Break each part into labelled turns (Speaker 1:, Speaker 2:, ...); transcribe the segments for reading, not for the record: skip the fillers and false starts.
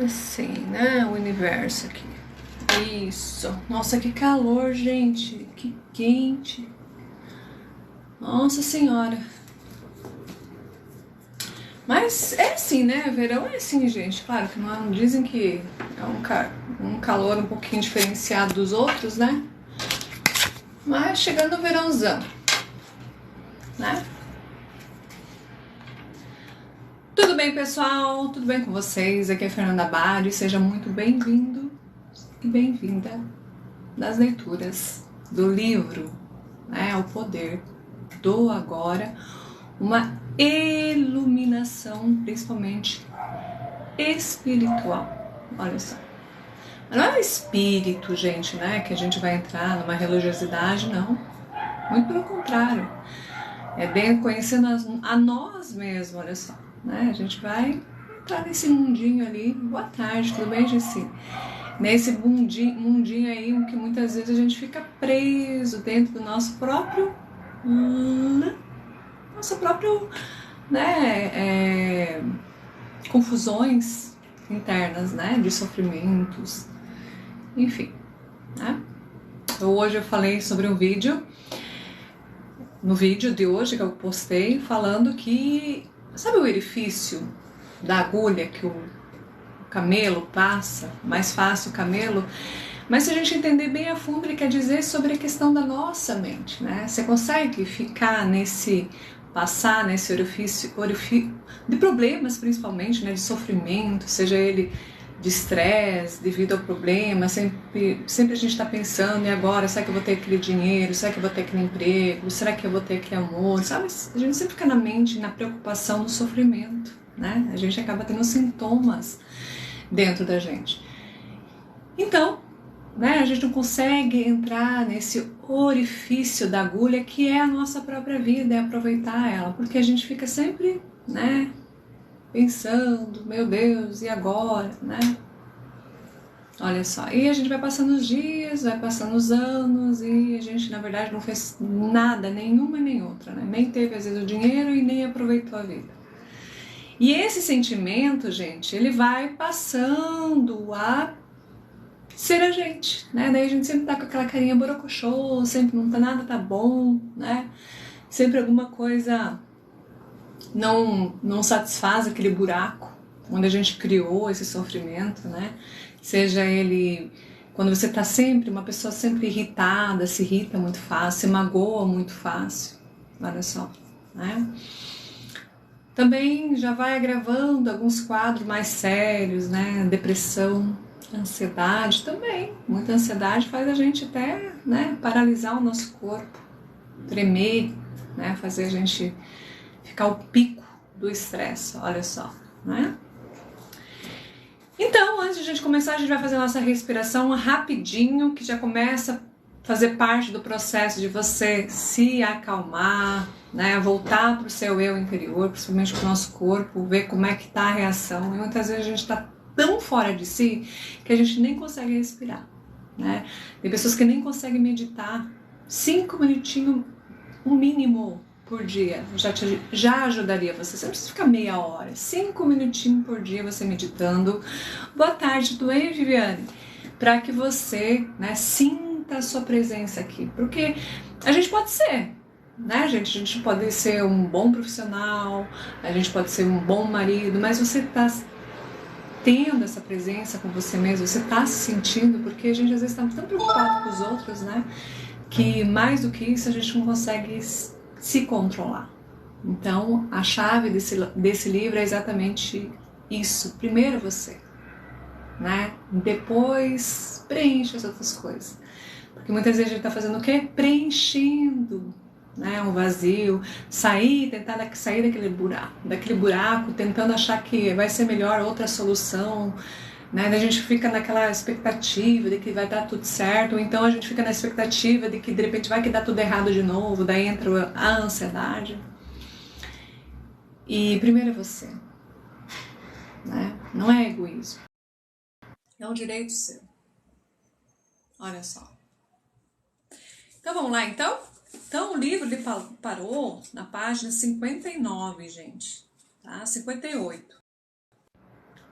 Speaker 1: Assim, né? O universo aqui. Isso. Nossa, que calor, gente. Que quente. Nossa senhora. Mas é assim, né? Verão é assim, gente. Claro que não dizem que é um calor um pouquinho diferenciado dos outros, né? Mas chegando o verãozão, né? Tudo bem, pessoal? Tudo bem com vocês? Aqui é a Fernanda Bari. Seja muito bem-vindo e bem-vinda das leituras do livro, né? O Poder do Agora. Uma iluminação, principalmente espiritual. Olha só. Não é o espírito, gente, né? Que a gente vai entrar numa religiosidade, não. Muito pelo contrário. É bem conhecendo a nós mesmos, olha só. Né? A gente vai entrar nesse mundinho ali. Boa tarde, tudo bem, Jessi? Nesse mundinho aí que muitas vezes a gente fica preso dentro do nosso próprio né, confusões internas, né, de sofrimentos, enfim, né? Hoje eu falei sobre um vídeo, no vídeo de hoje que eu postei, falando que, sabe o orifício da agulha que o camelo passa, mais fácil o camelo, mas se a gente entender bem a fundo, ele quer dizer sobre a questão da nossa mente, né? Você consegue passar nesse orifício de problemas principalmente, né? De sofrimento, seja ele de estresse devido ao problema, sempre a gente está pensando, e agora, será que eu vou ter aquele dinheiro, será que eu vou ter aquele emprego, será que eu vou ter aquele amor, sabe? A gente sempre fica na mente, na preocupação, no sofrimento, né? A gente acaba tendo sintomas dentro da gente. Então, né, a gente não consegue entrar nesse orifício da agulha que é a nossa própria vida, é aproveitar ela, porque a gente fica sempre, né, pensando, meu Deus, e agora, né? Olha só, e a gente vai passando os dias, vai passando os anos e a gente, na verdade, não fez nada, nenhuma nem outra, né? Nem teve, às vezes, o dinheiro e nem aproveitou a vida. E esse sentimento, gente, ele vai passando a ser a gente, né? Daí a gente sempre tá com aquela carinha borocochô, sempre não tá nada, tá bom, né? Sempre alguma coisa não satisfaz aquele buraco onde a gente criou esse sofrimento, né? Seja ele quando você tá sempre, uma pessoa sempre irritada, se irrita muito fácil, se magoa muito fácil, olha só, né? Também já vai agravando alguns quadros mais sérios, né? Depressão, ansiedade também. Muita ansiedade faz a gente até, né, paralisar o nosso corpo, tremer, né? Fazer a gente ficar o pico do estresse, olha só, né? Então, antes de a gente começar, a gente vai fazer a nossa respiração rapidinho, que já começa a fazer parte do processo de você se acalmar, né, voltar para o seu eu interior, principalmente para o nosso corpo, ver como é que está a reação. E muitas vezes a gente está tão fora de si que a gente nem consegue respirar, né? Tem pessoas que nem conseguem meditar 5 minutinhos, o mínimo por dia, já ajudaria você. Você não precisa ficar meia hora, 5 minutinhos por dia você meditando. Boa tarde, tudo bem, Viviane? Para que você, né, sinta a sua presença aqui, porque a gente pode ser, né, a gente pode ser um bom profissional, a gente pode ser um bom marido, mas você está tendo essa presença com você mesmo, você está se sentindo, porque a gente às vezes está tão preocupado com os outros, né, que mais do que isso a gente não consegue se controlar. Então a chave desse livro é exatamente isso. Primeiro você, né, depois preenche as outras coisas, porque muitas vezes a gente está fazendo o quê? Preenchendo, né, um vazio, tentar sair daquele buraco, tentando achar que vai ser melhor outra solução, né? A gente fica naquela expectativa de que vai dar tudo certo, ou então a gente fica na expectativa de que de repente vai que dá tudo errado de novo, daí entra a ansiedade. E primeiro é você, né? Não é egoísmo, é um direito seu. Olha só. Então vamos lá, então? Então o livro ele parou na página 59, gente. Tá? 58.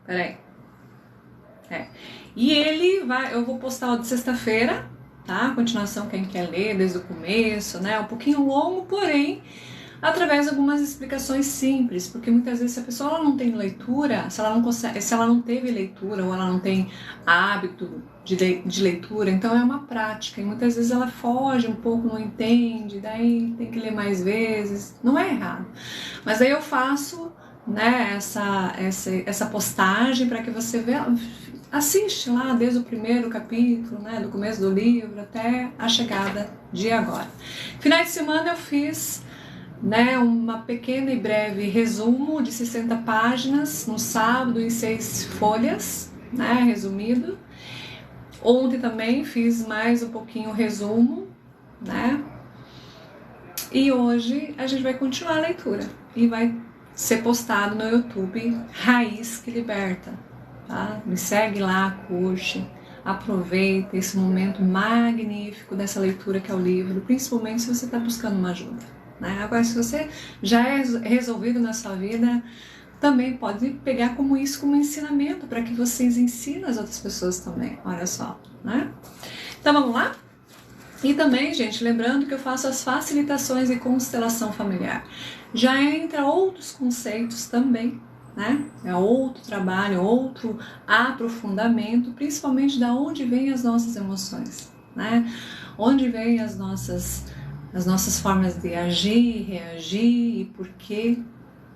Speaker 1: Peraí. E eu vou postar o de sexta-feira, tá? A continuação, quem quer ler desde o começo, né? Um pouquinho longo, porém, através de algumas explicações simples, porque muitas vezes se a pessoa ela não tem leitura, se ela não teve leitura ou ela não tem hábito de leitura, então é uma prática, e muitas vezes ela foge um pouco, não entende, daí tem que ler mais vezes, não é errado. Mas aí eu faço, né, essa postagem para que você assiste lá desde o primeiro capítulo, né, do começo do livro até a chegada de agora. Final de semana eu fiz, né, uma pequena e breve resumo de 60 páginas no sábado em 6 folhas, né, resumido. Ontem também fiz mais um pouquinho o resumo, né? E hoje a gente vai continuar a leitura e vai ser postado no YouTube Raiz que Liberta, tá? Me segue lá, curte, aproveita esse momento magnífico dessa leitura que é o livro, principalmente se você está buscando uma ajuda, né? Agora, se você já é resolvido na sua vida, também pode pegar como ensinamento para que vocês ensinem as outras pessoas também, olha só, né? Então vamos lá? E também, gente, lembrando que eu faço as facilitações e constelação familiar. Já entra outros conceitos também, né? É outro trabalho, outro aprofundamento, principalmente da onde vêm as nossas emoções, né? Onde vêm as nossas formas de agir, reagir e por quê,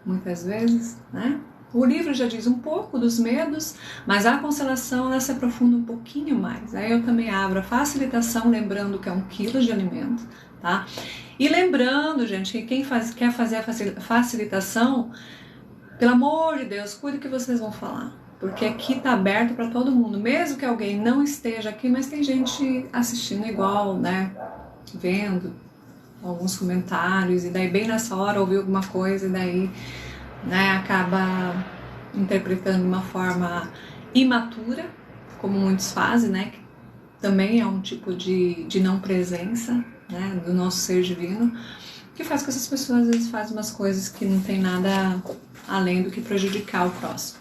Speaker 1: muitas vezes, né? O livro já diz um pouco dos medos, mas a constelação ela se aprofunda um pouquinho mais. Aí eu também abro a facilitação, lembrando que é 1 quilo de alimento, tá? E lembrando, gente, que quem quer fazer a facilitação, pelo amor de Deus, cuide o que vocês vão falar, porque aqui tá aberto para todo mundo, mesmo que alguém não esteja aqui, mas tem gente assistindo igual, né? Vendo alguns comentários, e daí bem nessa hora ouviu alguma coisa e daí, né, acaba interpretando de uma forma imatura, como muitos fazem, né, que também é um tipo de não presença, né, do nosso ser divino, que faz com que essas pessoas às vezes fazem umas coisas que não tem nada além do que prejudicar o próximo.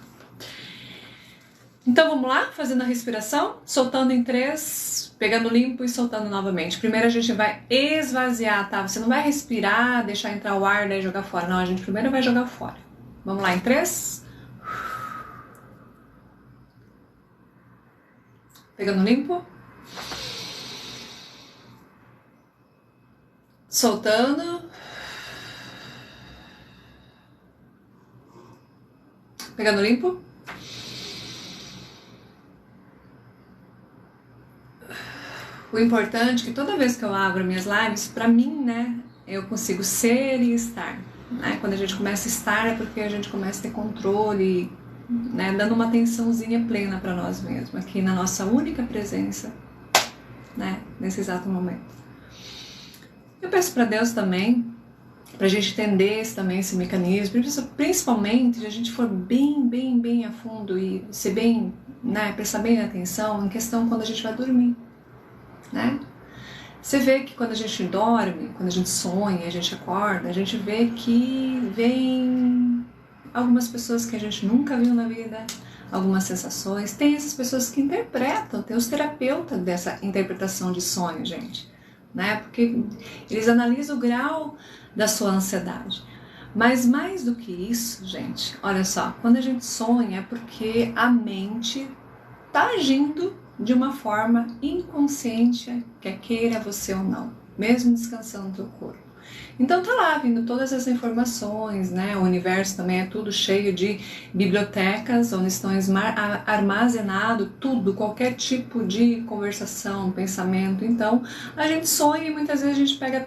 Speaker 1: Então vamos lá, fazendo a respiração, soltando em 3, pegando limpo e soltando novamente. Primeiro a gente vai esvaziar, tá? Você não vai respirar, deixar entrar o ar, daí jogar fora. Não, a gente primeiro vai jogar fora. Vamos lá, em 3. Pegando limpo. Soltando. Pegando limpo. O importante é que toda vez que eu abro minhas lives, pra mim, né, eu consigo ser e estar. Né? Quando a gente começa a estar é porque a gente começa a ter controle, né, dando uma atençãozinha plena para nós mesmos, aqui na nossa única presença, né, nesse exato momento. Eu peço para Deus também, para a gente entender esse mecanismo, principalmente se a gente for bem a fundo e ser bem, né, prestar bem atenção em questão quando a gente vai dormir, né? Você vê que quando a gente dorme, quando a gente sonha, a gente acorda, a gente vê que vem algumas pessoas que a gente nunca viu na vida, algumas sensações. Tem essas pessoas que interpretam, tem os terapeutas dessa interpretação de sonho, gente, né? Porque eles analisam o grau da sua ansiedade. Mas mais do que isso, gente, olha só, quando a gente sonha é porque a mente está agindo de uma forma inconsciente, quer queira você ou não, mesmo descansando no teu corpo. Então tá lá vindo todas as informações, né? O universo também é tudo cheio de bibliotecas, onde estão armazenado tudo, qualquer tipo de conversação, pensamento. Então a gente sonha e muitas vezes a gente pega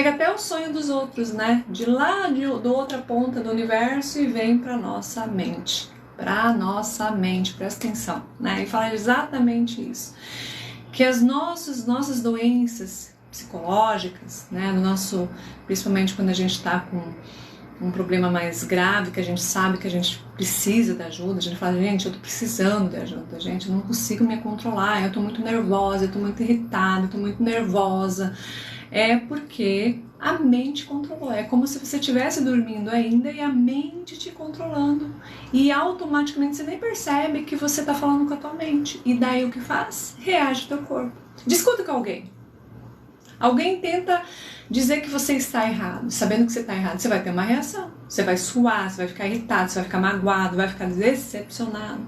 Speaker 1: até o sonho dos outros, né? De lá, da outra ponta do universo e vem para nossa mente. Presta atenção, né? E fala exatamente isso, que as nossas doenças psicológicas, né, principalmente quando a gente está com um problema mais grave, que a gente sabe que a gente precisa de ajuda, a gente fala, gente, eu tô precisando de ajuda, gente, eu não consigo me controlar, eu tô muito nervosa, eu tô muito irritada, eu tô muito nervosa, é porque a mente controlou. É como se você estivesse dormindo ainda e a mente te controlando. E automaticamente você nem percebe que você está falando com a tua mente. E daí o que faz? Reage ao teu corpo. Discuta com alguém. Alguém tenta dizer que você está errado. Sabendo que você está errado, você vai ter uma reação. Você vai suar, você vai ficar irritado, você vai ficar magoado, vai ficar decepcionado.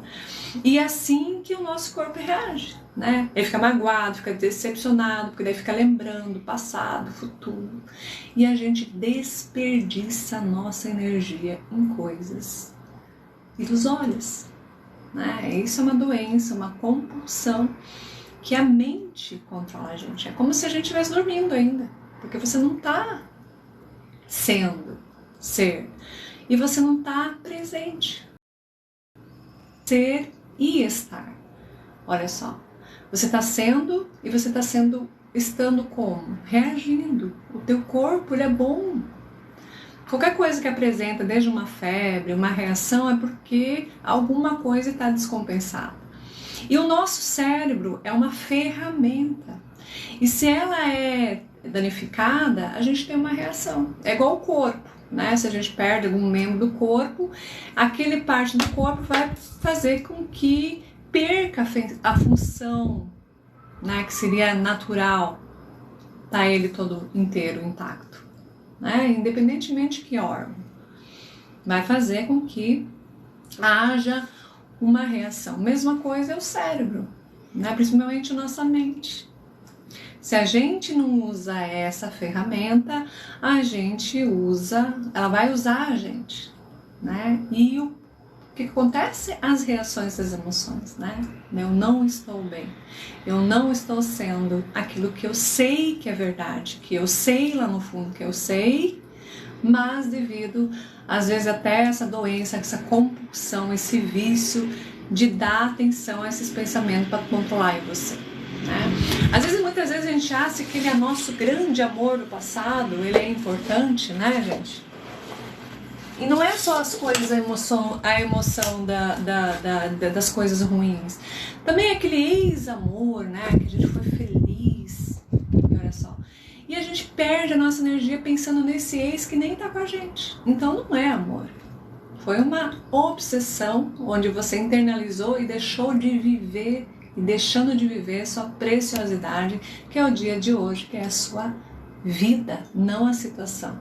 Speaker 1: E é assim que o nosso corpo reage, né? Ele fica magoado, fica decepcionado, porque daí fica lembrando passado, futuro. E a gente desperdiça a nossa energia em coisas ilusórias, né? Isso é uma doença, uma compulsão que a mente controla a gente. É como se a gente estivesse dormindo ainda, porque você não está sendo ser e você não está presente. Ser e estar. Olha só, você está sendo e você está estando como? Reagindo. O teu corpo, ele é bom. Qualquer coisa que apresenta, desde uma febre, uma reação, é porque alguma coisa está descompensada. E o nosso cérebro é uma ferramenta. E se ela é danificada, a gente tem uma reação. É igual o corpo. Né? Se a gente perde algum membro do corpo, aquele parte do corpo vai fazer com que perca a função, né? Que seria natural, tá ele todo inteiro, intacto, né? Independentemente de que órgão, vai fazer com que haja uma reação. Mesma coisa é o cérebro, né? Principalmente nossa mente. Se a gente não usa essa ferramenta, a gente usa, ela vai usar a gente, né? E o que acontece? As reações das emoções, né? Eu não estou bem, eu não estou sendo aquilo que eu sei que é verdade, que eu sei lá no fundo que eu sei, mas devido, às vezes, até essa doença, essa compulsão, esse vício de dar atenção a esses pensamentos para controlar em você. Né? Às vezes, muitas vezes a gente acha que ele é nosso grande amor do passado, ele é importante, né, gente? E não é só as coisas, a emoção das coisas ruins. Também aquele ex-amor, né, que a gente foi feliz, e olha só. E a gente perde a nossa energia pensando nesse ex que nem tá com a gente. Então não é amor. Foi uma obsessão onde você internalizou e deixou de viver, e deixando de viver sua preciosidade, que é o dia de hoje, que é a sua vida, não a situação.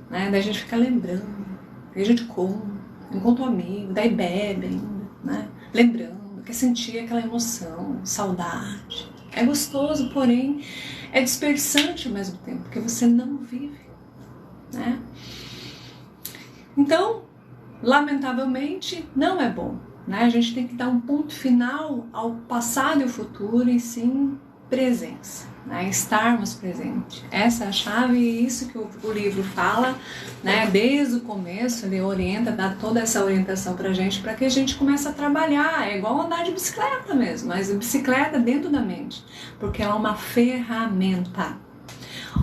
Speaker 1: Né? Daí a gente fica lembrando, aí a gente come, encontra um amigo, daí bebe ainda, né? Lembrando, quer sentir aquela emoção, saudade. É gostoso, porém é dispersante ao mesmo tempo, porque você não vive. Né? Então, lamentavelmente, não é bom. Né? A gente tem que dar um ponto final ao passado e ao futuro e sim presença, né? Estarmos presentes. Essa é a chave e isso que o livro fala, né? Desde o começo ele orienta, dá toda essa orientação pra gente, para que a gente comece a trabalhar. É igual andar de bicicleta mesmo, mas a bicicleta dentro da mente, porque ela é uma ferramenta.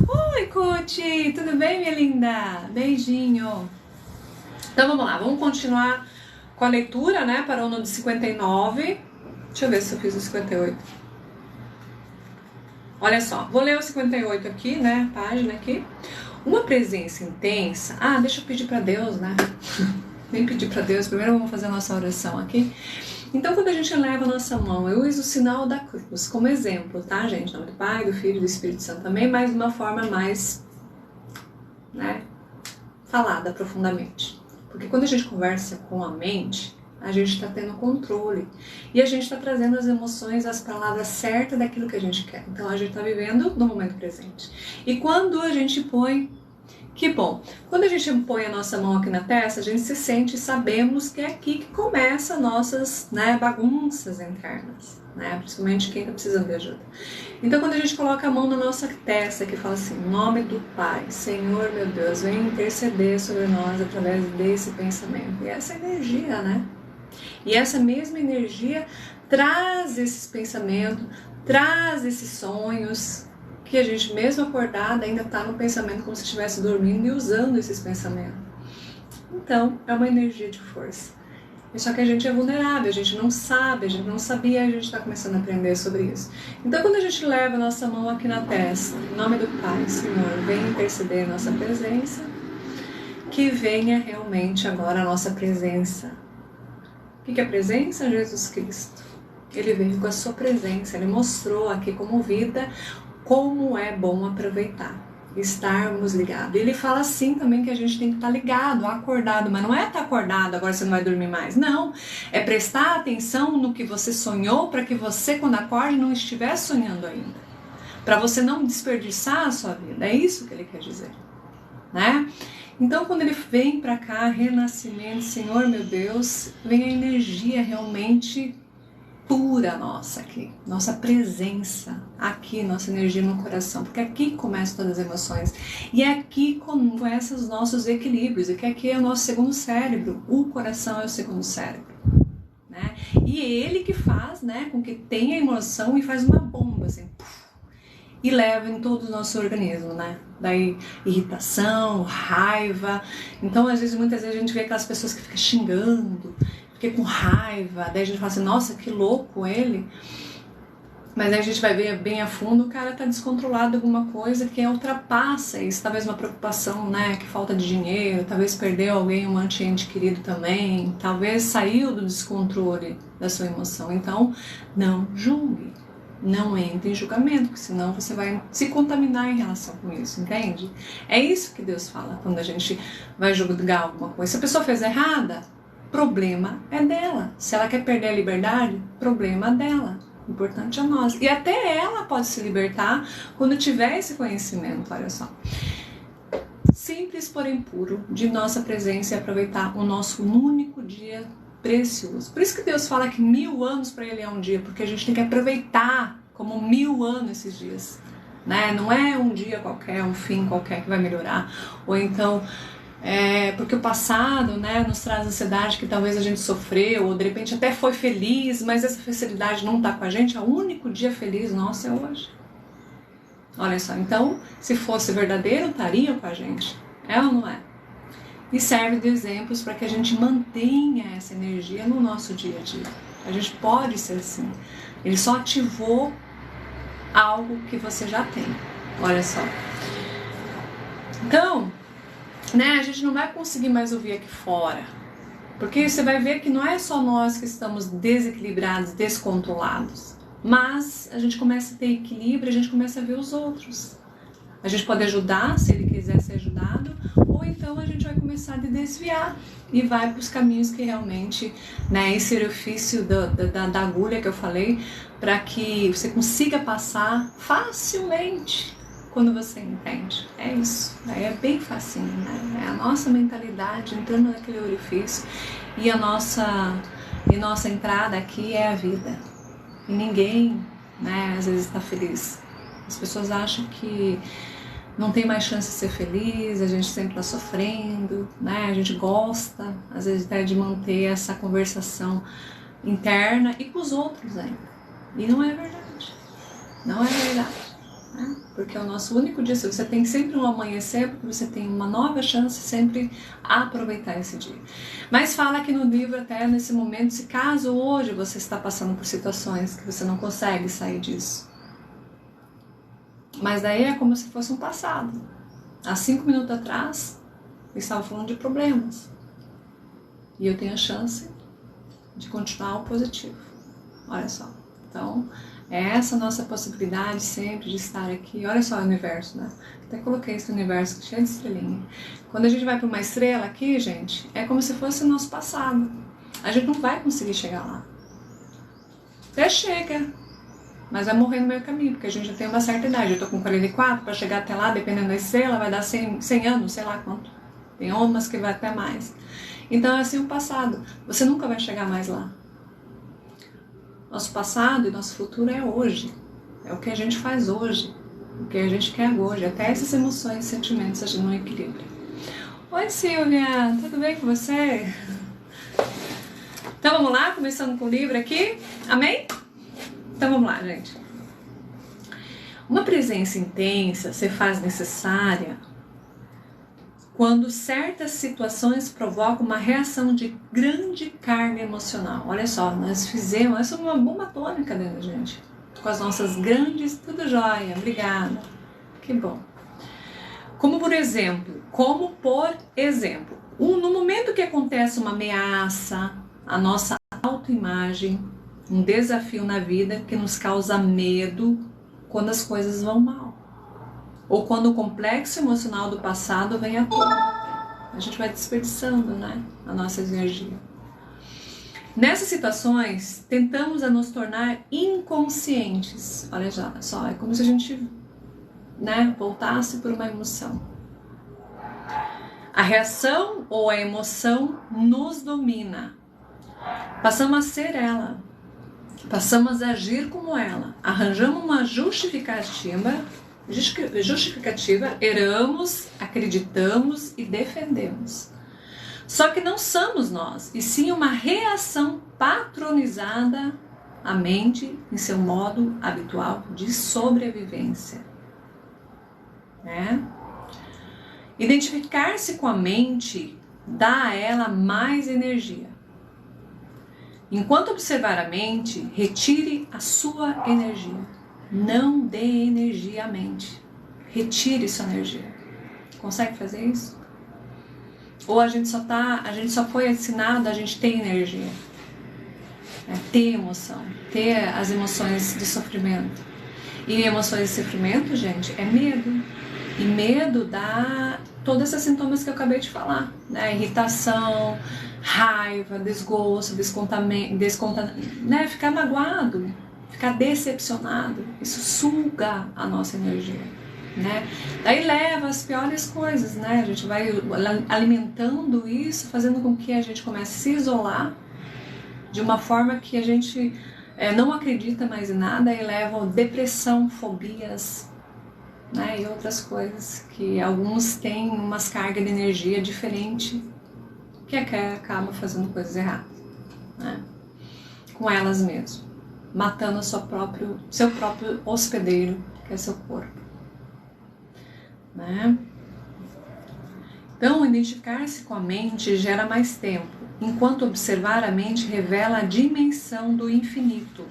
Speaker 1: Oi, Cuti! Tudo bem, minha linda? Beijinho! Então vamos lá, vamos continuar com a leitura, né? Parou no de 59. Deixa eu ver se eu fiz o 58. Olha só, vou ler o 58 aqui, né? Página aqui. Uma presença intensa. Ah, deixa eu pedir para Deus, né? Nem pedir para Deus. Primeiro vamos fazer a nossa oração aqui. Então, quando a gente eleva a nossa mão, eu uso o sinal da cruz como exemplo, tá, gente? Em nome do Pai, do Filho e do Espírito Santo também, mas de uma forma mais, né? Falada profundamente. Porque quando a gente conversa com a mente, a gente está tendo controle. E a gente está trazendo as emoções, as palavras certas daquilo que a gente quer. Então a gente está vivendo no momento presente. E quando a gente põe... Que bom! Quando a gente põe a nossa mão aqui na testa, a gente se sente e sabemos que é aqui que começam nossas, né, bagunças internas. Né? Principalmente quem está precisando de ajuda. Então quando a gente coloca a mão na nossa testa, que fala assim, em nome do Pai, Senhor meu Deus, vem interceder sobre nós através desse pensamento. E essa energia, né? E essa mesma energia traz esses pensamentos, traz esses sonhos, que a gente mesmo acordada ainda está no pensamento como se estivesse dormindo e usando esses pensamentos. Então, é uma energia de força. Só que a gente é vulnerável, a gente não sabe, a gente não sabia, a gente está começando a aprender sobre isso. Então, quando a gente leva a nossa mão aqui na testa, em nome do Pai, Senhor, vem perceber a nossa presença, que venha realmente agora a nossa presença. O que é presença? Jesus Cristo. Ele veio com a sua presença, ele mostrou aqui como vida, como é bom aproveitar. Estarmos ligados. Ele fala assim também que a gente tem que estar ligado, acordado, mas não é estar acordado, agora você não vai dormir mais, não, é prestar atenção no que você sonhou para que você quando acorde não estiver sonhando ainda, para você não desperdiçar a sua vida, é isso que ele quer dizer, né? Então quando ele vem para cá, renascimento, Senhor meu Deus, vem a energia realmente pura nossa aqui, nossa presença aqui, nossa energia no coração, porque aqui começam todas as emoções e aqui começam os nossos equilíbrios, e que aqui é o nosso segundo cérebro, o coração é o segundo cérebro, né? E ele que faz, né, com que tenha emoção e faz uma bomba assim, e leva em todo o nosso organismo, né? Daí irritação, raiva. Então muitas vezes a gente vê aquelas pessoas que ficam xingando, fiquei com raiva, daí a gente fala assim, nossa, que louco ele. Mas aí a gente vai ver bem a fundo, o cara tá descontrolado de alguma coisa que ultrapassa isso, talvez uma preocupação, né, que falta de dinheiro, talvez perdeu alguém, um ente querido também, talvez saiu do descontrole da sua emoção. Então, não julgue, não entre em julgamento, porque senão você vai se contaminar em relação com isso, entende? É isso que Deus fala quando a gente vai julgar alguma coisa. Se a pessoa fez errada, problema é dela. Se ela quer perder a liberdade, problema dela. O importante é nós. E até ela pode se libertar quando tiver esse conhecimento, olha só. Simples, porém puro, de nossa presença e aproveitar o nosso único dia precioso. Por isso que Deus fala que 1000 anos para Ele é um dia, porque a gente tem que aproveitar como 1000 anos esses dias, né? Não é um dia qualquer, um fim qualquer que vai melhorar, ou então porque o passado, né, nos traz ansiedade que talvez a gente sofreu, ou de repente até foi feliz, mas essa felicidade não está com a gente. O único dia feliz nosso é hoje. Olha só, então se fosse verdadeiro, estaria com a gente, é ou não é? E serve de exemplos para que a gente mantenha essa energia no nosso dia a dia. A gente pode ser assim. Ele só ativou algo que você já tem. Olha só. Então, né, a gente não vai conseguir mais ouvir aqui fora, porque você vai ver que não é só nós que estamos desequilibrados, descontrolados, mas a gente começa a ter equilíbrio, a gente começa a ver os outros. A gente pode ajudar, se ele quiser ser ajudado, ou então a gente vai começar a desviar e vai para os caminhos que realmente, né, esse orifício da agulha que eu falei, para que você consiga passar facilmente. Quando você entende, é isso, aí é bem facinho, né? É a nossa mentalidade entrando naquele orifício e a nossa entrada aqui é a vida. E ninguém, né, às vezes está feliz. As pessoas acham que não tem mais chance de ser feliz, a gente sempre está sofrendo, né? A gente gosta, às vezes, até de manter essa conversação interna e com os outros ainda. E não é verdade, não é verdade. Porque é o nosso único dia. Você tem sempre um amanhecer, porque você tem uma nova chance sempre a aproveitar esse dia. Mas fala aqui no livro, até nesse momento, se caso hoje você está passando por situações que você não consegue sair disso, mas daí é como se fosse um passado. Há 5 minutos atrás eu estava falando de problemas e eu tenho a chance de continuar o positivo. Olha só, então é essa nossa possibilidade sempre de estar aqui. Olha só o universo, né? Até coloquei esse universo cheio de estrelinha. Quando a gente vai para uma estrela aqui, gente, é como se fosse o nosso passado. A gente não vai conseguir chegar lá. Até chega, mas vai morrer no meio caminho, porque a gente já tem uma certa idade. Eu tô com 44, para chegar até lá, dependendo da estrela, vai dar 100 anos, sei lá quanto. Tem umas que vai até mais. Então é assim o passado. Você nunca vai chegar mais lá. Nosso passado e nosso futuro é hoje. É o que a gente faz hoje. O que a gente quer hoje. Até essas emoções e sentimentos a gente não equilibra. Oi, Silvia. Tudo bem com você? Então vamos lá, começando com o livro aqui. Amém? Então vamos lá, gente. Uma presença intensa se faz necessária quando certas situações provocam uma reação de grande carga emocional. Olha só, nós fizemos, essa é uma bomba atômica dentro da gente, com as nossas grandes, tudo jóia, obrigada, que bom. Como por exemplo, no momento que acontece uma ameaça, a nossa autoimagem, um desafio na vida que nos causa medo quando as coisas vão mal. Ou quando o complexo emocional do passado vem à tona. A gente vai desperdiçando, né, a nossa energia. Nessas situações, tentamos a nos tornar inconscientes. Olha só, é como se a gente, né, voltasse por uma emoção. A reação ou a emoção nos domina. Passamos a ser ela. Passamos a agir como ela. Arranjamos uma justificativa, erramos, acreditamos e defendemos. Só que não somos nós, e sim uma reação patronizada à mente em seu modo habitual de sobrevivência. Né? Identificar-se com a mente dá a ela mais energia. Enquanto observar a mente, retire a sua energia. Não dê energia à mente. Retire sua energia. Consegue fazer isso? Ou a gente só foi ensinado a gente ter energia. Ter emoção. Ter as emoções de sofrimento. E emoções de sofrimento, gente, é medo. E medo dá todos esses sintomas que eu acabei de falar, né? Irritação, raiva, desgosto, né? Ficar magoado, ficar decepcionado. Isso suga a nossa energia, né? Daí leva as piores coisas, né? A gente vai alimentando isso, fazendo com que a gente comece a se isolar de uma forma que a gente não acredita mais em nada e leva depressão, fobias, né, e outras coisas que alguns têm umas cargas de energia diferente que acaba fazendo coisas erradas, né, com elas mesmas, matando seu próprio hospedeiro, que é seu corpo, né? Então, identificar-se com a mente gera mais tempo, enquanto observar a mente revela a dimensão do infinito.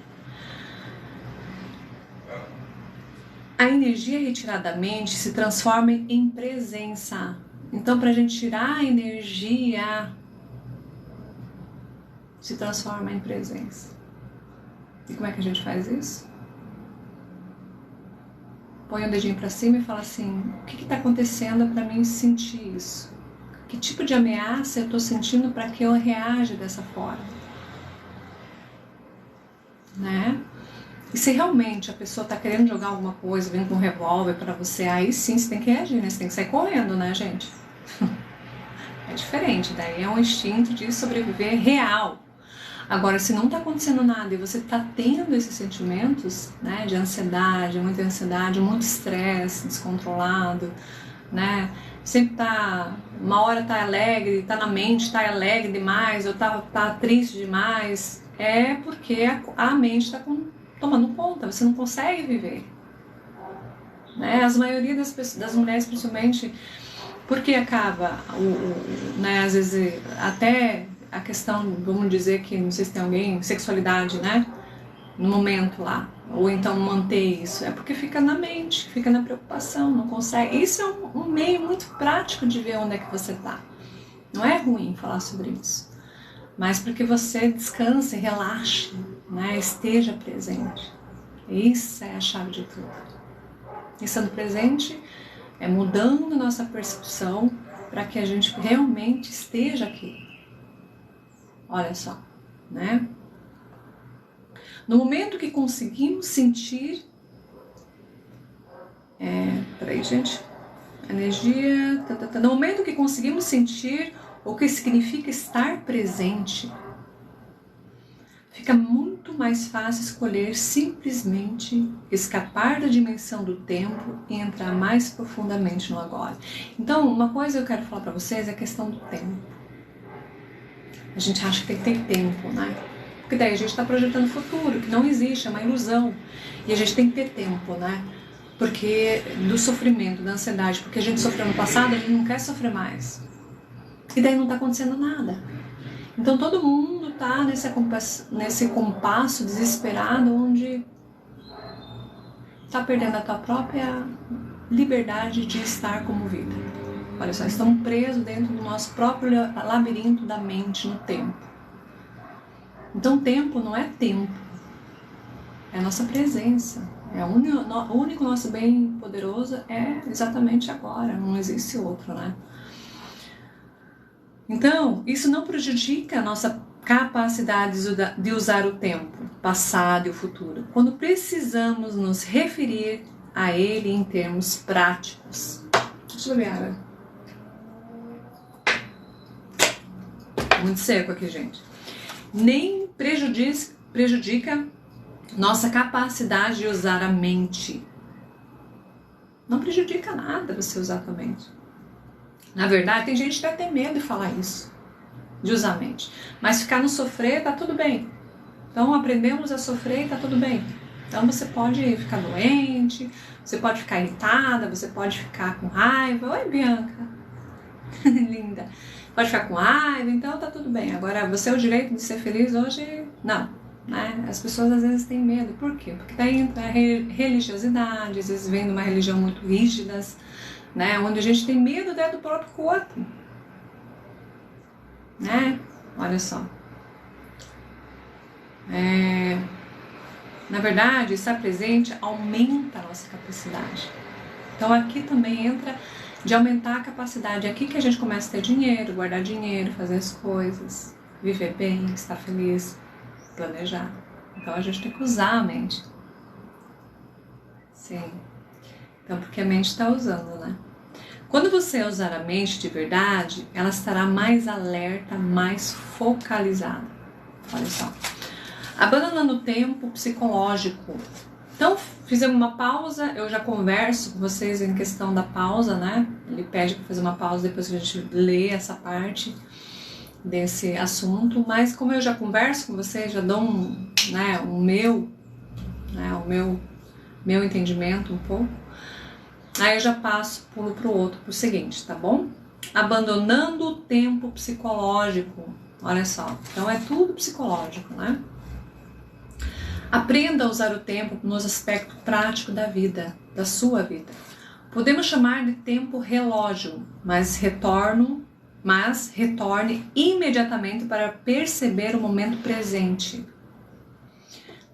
Speaker 1: A energia retirada da mente se transforma em presença. Então, para a gente tirar a energia, se transforma em presença. E como é que a gente faz isso? Põe o dedinho para cima e fala assim: o que está acontecendo para mim sentir isso? Que tipo de ameaça eu estou sentindo para que eu reaja dessa forma? Né? E se realmente a pessoa está querendo jogar alguma coisa, vem com um revólver para você, aí sim você tem que reagir, né? Você tem que sair correndo, né, gente? É diferente, daí é um instinto de sobreviver real. Agora, se não está acontecendo nada e você está tendo esses sentimentos, né, de ansiedade, muito estresse descontrolado, né? Sempre tá, uma hora tá alegre, tá na mente, tá alegre demais, ou tá triste demais, é porque a mente está tomando conta, você não consegue viver, né? A maioria das mulheres, principalmente, porque acaba, né, às vezes, até a questão, vamos dizer que, não sei se tem alguém, sexualidade, né, no momento lá, ou então manter isso, é porque fica na mente, fica na preocupação, não consegue. Isso é um meio muito prático de ver onde é que você tá. Não é ruim falar sobre isso, mas porque você descanse, relaxe, né, esteja presente. Isso é a chave de tudo. E estando presente é mudando nossa percepção para que a gente realmente esteja aqui. Olha só, né? No momento que conseguimos sentir, peraí, gente, energia, no momento que conseguimos sentir o que significa estar presente, fica muito mais fácil escolher simplesmente escapar da dimensão do tempo e entrar mais profundamente no agora. Então, uma coisa que eu quero falar para vocês é a questão do tempo. A gente acha que tem que ter tempo, né? Porque daí a gente está projetando o futuro, que não existe, é uma ilusão. E a gente tem que ter tempo, né? porque do sofrimento, da ansiedade, porque a gente sofreu no passado, a gente não quer sofrer mais. E daí não está acontecendo nada. Então todo mundo está nesse compasso desesperado, onde está perdendo a tua própria liberdade de estar como vida. Olha só, estamos presos dentro do nosso próprio labirinto da mente no tempo. Então tempo não é tempo, é a nossa presença. O único nosso bem poderoso é exatamente agora, não existe outro, né? Então, isso não prejudica a nossa capacidade de usar o tempo, passado e o futuro, quando precisamos nos referir a ele em termos práticos. Deixa eu ver, água. Muito seco aqui, gente. Nem prejudica nossa capacidade de usar a mente. Não prejudica nada você usar a tua mente. Na verdade, tem gente que até tem medo de falar isso, de usar a mente. Mas ficar no sofrer, tá tudo bem. Então, aprendemos a sofrer e tá tudo bem. Então, você pode ficar doente, você pode ficar irritada, você pode ficar com raiva. Oi, Bianca. Linda. Pode ficar com raiva, então tá tudo bem. Agora, você é o direito de ser feliz hoje? Não. Né? As pessoas às vezes têm medo. Por quê? Porque daí entra a religiosidade, às vezes vem de uma religião muito rígida, né? Onde a gente tem medo até do próprio corpo, né? Olha só. Na verdade, estar presente aumenta a nossa capacidade. Então aqui também entra de aumentar a capacidade. É aqui que a gente começa a ter dinheiro, guardar dinheiro, fazer as coisas, viver bem, estar feliz, planejar. Então a gente tem que usar a mente. Sim. Então, porque a mente está usando, né? Quando você usar a mente de verdade, ela estará mais alerta, mais focalizada. Olha só. Abandonando o tempo psicológico. Então, fizemos uma pausa, eu já converso com vocês em questão da pausa, né? Ele pede para fazer uma pausa depois que a gente lê essa parte desse assunto, mas como eu já converso com vocês, já dou o meu entendimento um pouco, aí eu já pulo pro outro, pro seguinte, tá bom? Abandonando o tempo psicológico, olha só, então é tudo psicológico, né? Aprenda a usar o tempo nos aspectos práticos da vida, da sua vida. Podemos chamar de tempo relógio, mas retorne imediatamente para perceber o momento presente.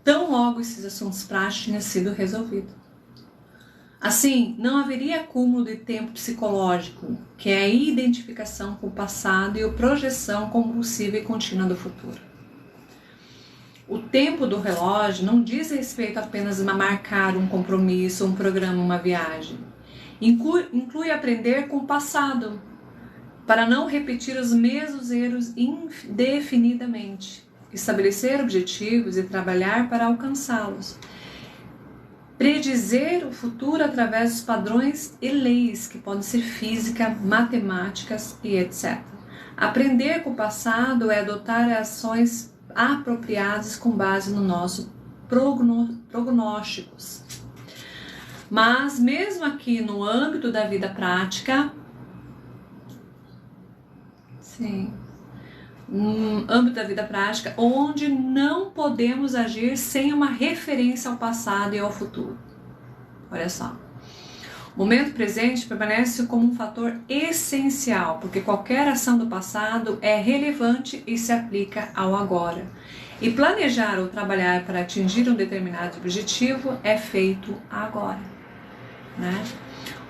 Speaker 1: Tão logo esses assuntos práticos tenham sido resolvidos. Assim, não haveria acúmulo de tempo psicológico, que é a identificação com o passado e a projeção compulsiva e contínua do futuro. O tempo do relógio não diz respeito apenas a marcar um compromisso, um programa, uma viagem. Inclui aprender com o passado, para não repetir os mesmos erros indefinidamente, estabelecer objetivos e trabalhar para alcançá-los. Predizer o futuro através dos padrões e leis, que podem ser física, matemáticas e etc. Aprender com o passado é adotar ações apropriadas com base no nosso prognósticos. Mas mesmo aqui no âmbito da vida prática, no âmbito da vida prática, onde não podemos agir sem uma referência ao passado e ao futuro. Olha só. O momento presente permanece como um fator essencial, porque qualquer ação do passado é relevante e se aplica ao agora. E planejar ou trabalhar para atingir um determinado objetivo é feito agora, né?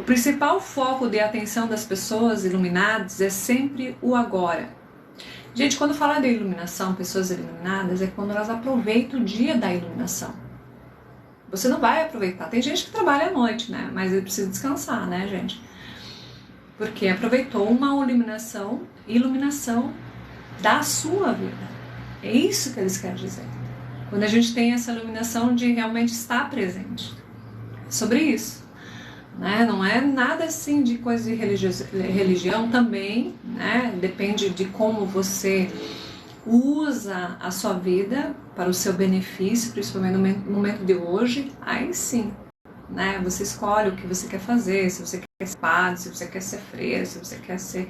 Speaker 1: O principal foco de atenção das pessoas iluminadas é sempre o agora. Gente, quando fala de iluminação, pessoas iluminadas, é quando elas aproveitam o dia da iluminação. Você não vai aproveitar. Tem gente que trabalha à noite, né? Mas ele precisa descansar, né, gente? Porque aproveitou uma iluminação da sua vida. É isso que eles querem dizer. Quando a gente tem essa iluminação de realmente estar presente. É sobre isso. Né? Não é nada assim de coisa de religião também, né? Depende de como você usa a sua vida para o seu benefício, principalmente no momento de hoje, aí sim, né? Você escolhe o que você quer fazer, se você quer ser padre, se você quer ser freira, se você quer ser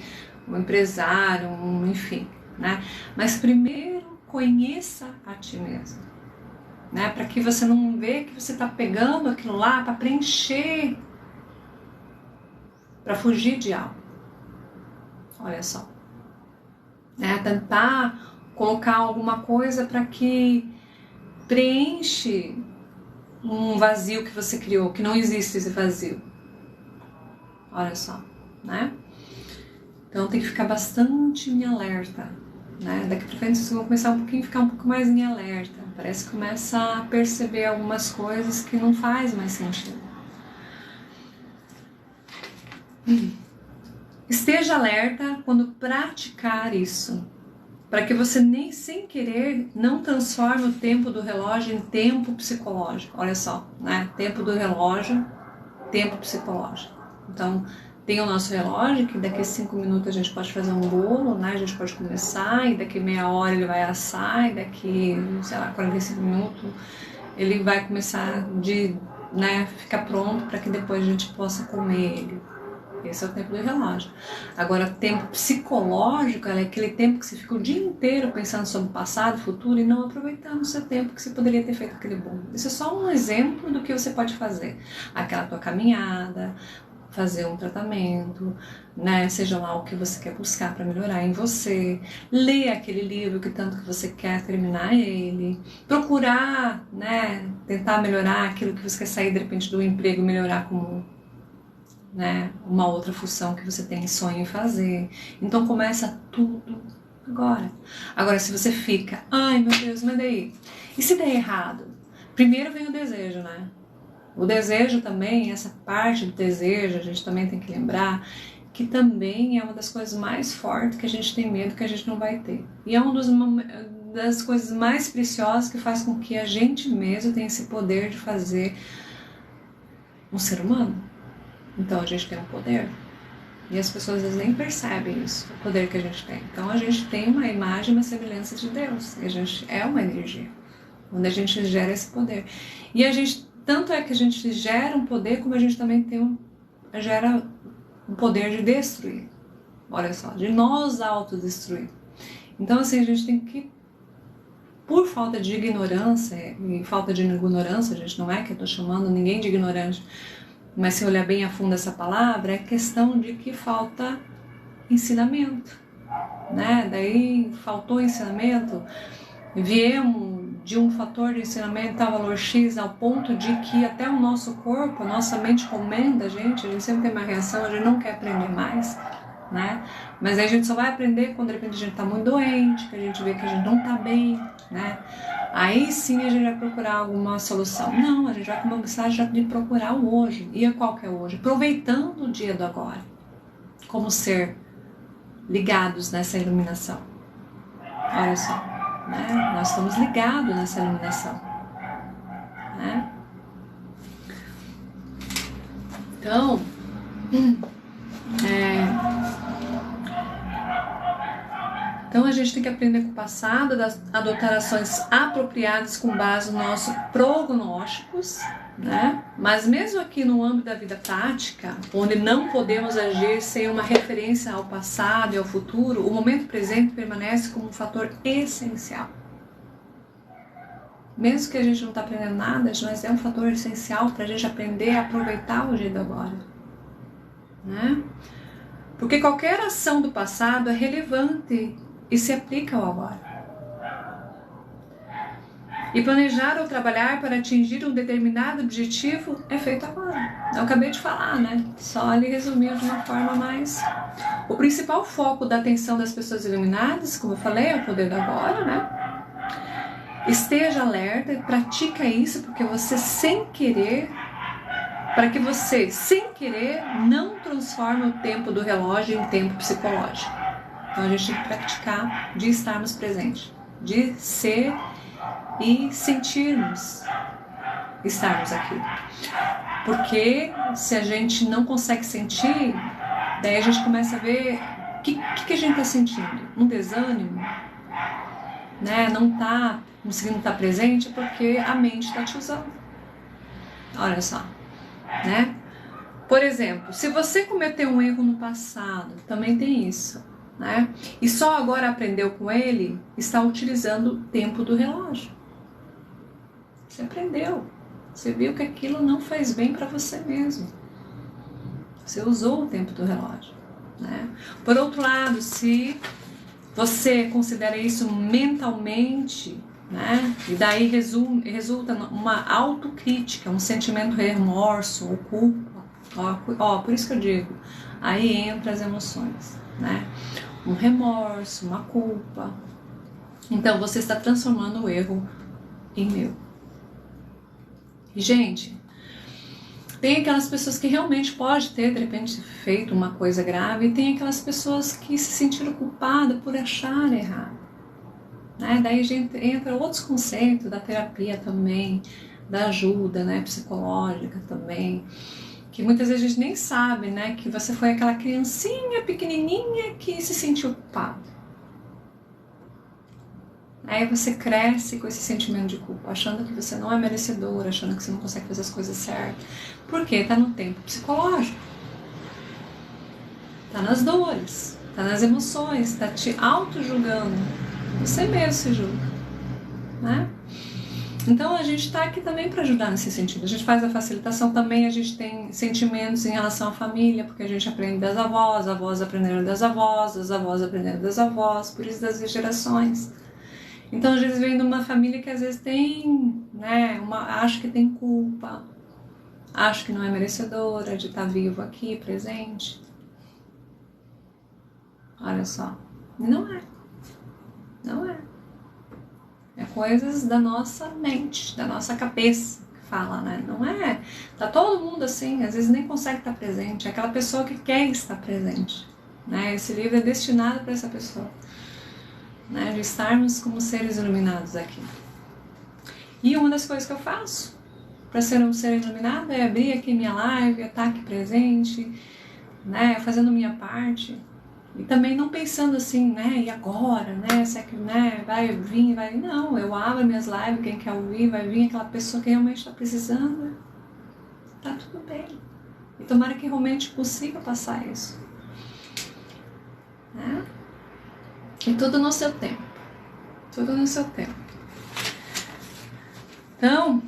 Speaker 1: um empresário, enfim, né? Mas primeiro conheça a ti mesmo, né? Para que você não vê que você está pegando aquilo lá para preencher, para fugir de algo. Olha só, né? Tentar colocar alguma coisa para que preenche um vazio que você criou, que não existe esse vazio. Olha só, né? Então tem que ficar bastante em alerta, né? Daqui pra frente vocês vão começar ficar um pouco mais em alerta. Parece que começa a perceber algumas coisas que não faz mais sentido. Esteja alerta quando praticar isso, para que você nem sem querer não transforme o tempo do relógio em tempo psicológico. Olha só, né? Tempo do relógio, tempo psicológico. Então, tem o nosso relógio, que daqui a 5 minutos a gente pode fazer um bolo, né? A gente pode começar, e daqui meia hora ele vai assar, e daqui, sei lá, 45 minutos ele vai começar né, ficar pronto para que depois a gente possa comer ele. Esse é o tempo do relógio. Agora, tempo psicológico é aquele tempo que você fica o dia inteiro pensando sobre o passado, futuro e não aproveitando o seu tempo que você poderia ter feito aquele bolo. Isso é só um exemplo do que você pode fazer. Aquela tua caminhada, fazer um tratamento, né? Seja lá o que você quer buscar para melhorar em você, ler aquele livro que tanto que você quer terminar ele, procurar, né? Tentar melhorar aquilo que você quer sair de repente do emprego e melhorar como, né, uma outra função que você tem sonho em fazer. Então começa tudo agora. Agora, se você fica, ai meu Deus, mas daí? E se der errado? Primeiro vem o desejo, né? O desejo também, essa parte do desejo, a gente também tem que lembrar que também é uma das coisas mais fortes que a gente tem medo que a gente não vai ter. E é uma das coisas mais preciosas que faz com que a gente mesmo tenha esse poder de fazer um ser humano. Então a gente tem um poder e as pessoas às vezes nem percebem isso, o poder que a gente tem. Então a gente tem uma imagem, uma semelhança de Deus, e a gente é uma energia, onde a gente gera esse poder. E a gente, tanto é que a gente gera um poder, como a gente também gera um poder de destruir. Olha só, de nós autodestruir. Então assim, a gente tem que, por falta de ignorância, e falta de ignorância, a gente não é que eu estou chamando ninguém de ignorante, mas se olhar bem a fundo essa palavra, é questão de que falta ensinamento, né? Daí faltou ensinamento, viemos de um fator de ensinamento a valor X ao ponto de que até o nosso corpo, a nossa mente comanda a gente sempre tem uma reação, a gente não quer aprender mais, né? Mas aí a gente só vai aprender quando de repente a gente está muito doente, que a gente vê que a gente não está bem, né? Aí sim a gente vai procurar alguma solução. Não, a gente vai começar já de procurar o hoje. E qual que é o hoje? Aproveitando o dia do agora. Como ser ligados nessa iluminação. Olha só, né? Nós estamos ligados nessa iluminação, né? Então, Então a gente tem que aprender com o passado, adotar ações apropriadas com base nos nossos prognósticos, né? Mas mesmo aqui no âmbito da vida prática, onde não podemos agir sem uma referência ao passado e ao futuro, o momento presente permanece como um fator essencial. Mesmo que a gente não está aprendendo nada, mas é um fator essencial para a gente aprender a aproveitar o dia do agora, né? Porque qualquer ação do passado é relevante e se aplica ao agora. E planejar ou trabalhar para atingir um determinado objetivo é feito agora. Eu acabei de falar, né? Só ali resumir de uma forma mais... O principal foco da atenção das pessoas iluminadas, como eu falei, é o poder do agora, né? Esteja alerta e pratica isso porque você sem querer... Para que você, sem querer, não transforme o tempo do relógio em tempo psicológico. Então a gente tem que praticar de estarmos presentes, de ser e sentirmos estarmos aqui. Porque se a gente não consegue sentir, daí a gente começa a ver o que a gente está sentindo. Um desânimo, né? Não está conseguindo estar presente porque a mente está te usando. Olha só. né? Por exemplo, se você cometeu um erro no passado, também tem isso, né? E só agora aprendeu com ele, está utilizando o tempo do relógio. Você aprendeu, você viu que aquilo não faz bem para você mesmo. Você usou o tempo do relógio, né? Por outro lado, se você considera isso mentalmente, né? E daí resulta numa autocrítica, um sentimento de remorso ou culpa. Por isso que eu digo, aí entra as emoções, né? Um remorso, uma culpa. Então você está transformando o erro em meu. E, gente, tem aquelas pessoas que realmente pode ter, de repente, feito uma coisa grave, e tem aquelas pessoas que se sentiram culpadas por achar errado. Né? Daí a gente entra outros conceitos da terapia também, da ajuda, né, psicológica também, que muitas vezes a gente nem sabe, né, que você foi aquela criancinha pequenininha que se sentiu culpado. Aí você cresce com esse sentimento de culpa, achando que você não é merecedor, achando que você não consegue fazer as coisas certas. Por quê? Tá no tempo psicológico. Tá nas dores, tá nas emoções, tá te auto-julgando. Você mesmo se julga, né? Então a gente tá aqui também para ajudar nesse sentido. A gente faz a facilitação também, a gente tem sentimentos em relação à família, porque a gente aprende das avós aprenderam das avós, os avós aprenderam das avós, por isso das gerações. Então, às vezes, vem de uma família que às vezes tem, né, acha que tem culpa, acha que não é merecedora de estar vivo aqui, presente. Olha só, não é. Não é. É coisas da nossa mente, da nossa cabeça que fala, né? Não é. Tá todo mundo assim, às vezes nem consegue estar presente. É aquela pessoa que quer estar presente, né? Esse livro é destinado para essa pessoa. Né, de estarmos como seres iluminados aqui. E uma das coisas que eu faço para ser um ser iluminado é abrir aqui minha live, estar aqui presente, né, fazendo minha parte. E também não pensando assim, né, e agora, né, será que, né, vai vir, vai... Não, eu abro minhas lives, quem quer ouvir, vai vir aquela pessoa que realmente está precisando. Tá tudo bem. E tomara que realmente consiga passar isso. Né? E tudo no seu tempo. Tudo no seu tempo. Então,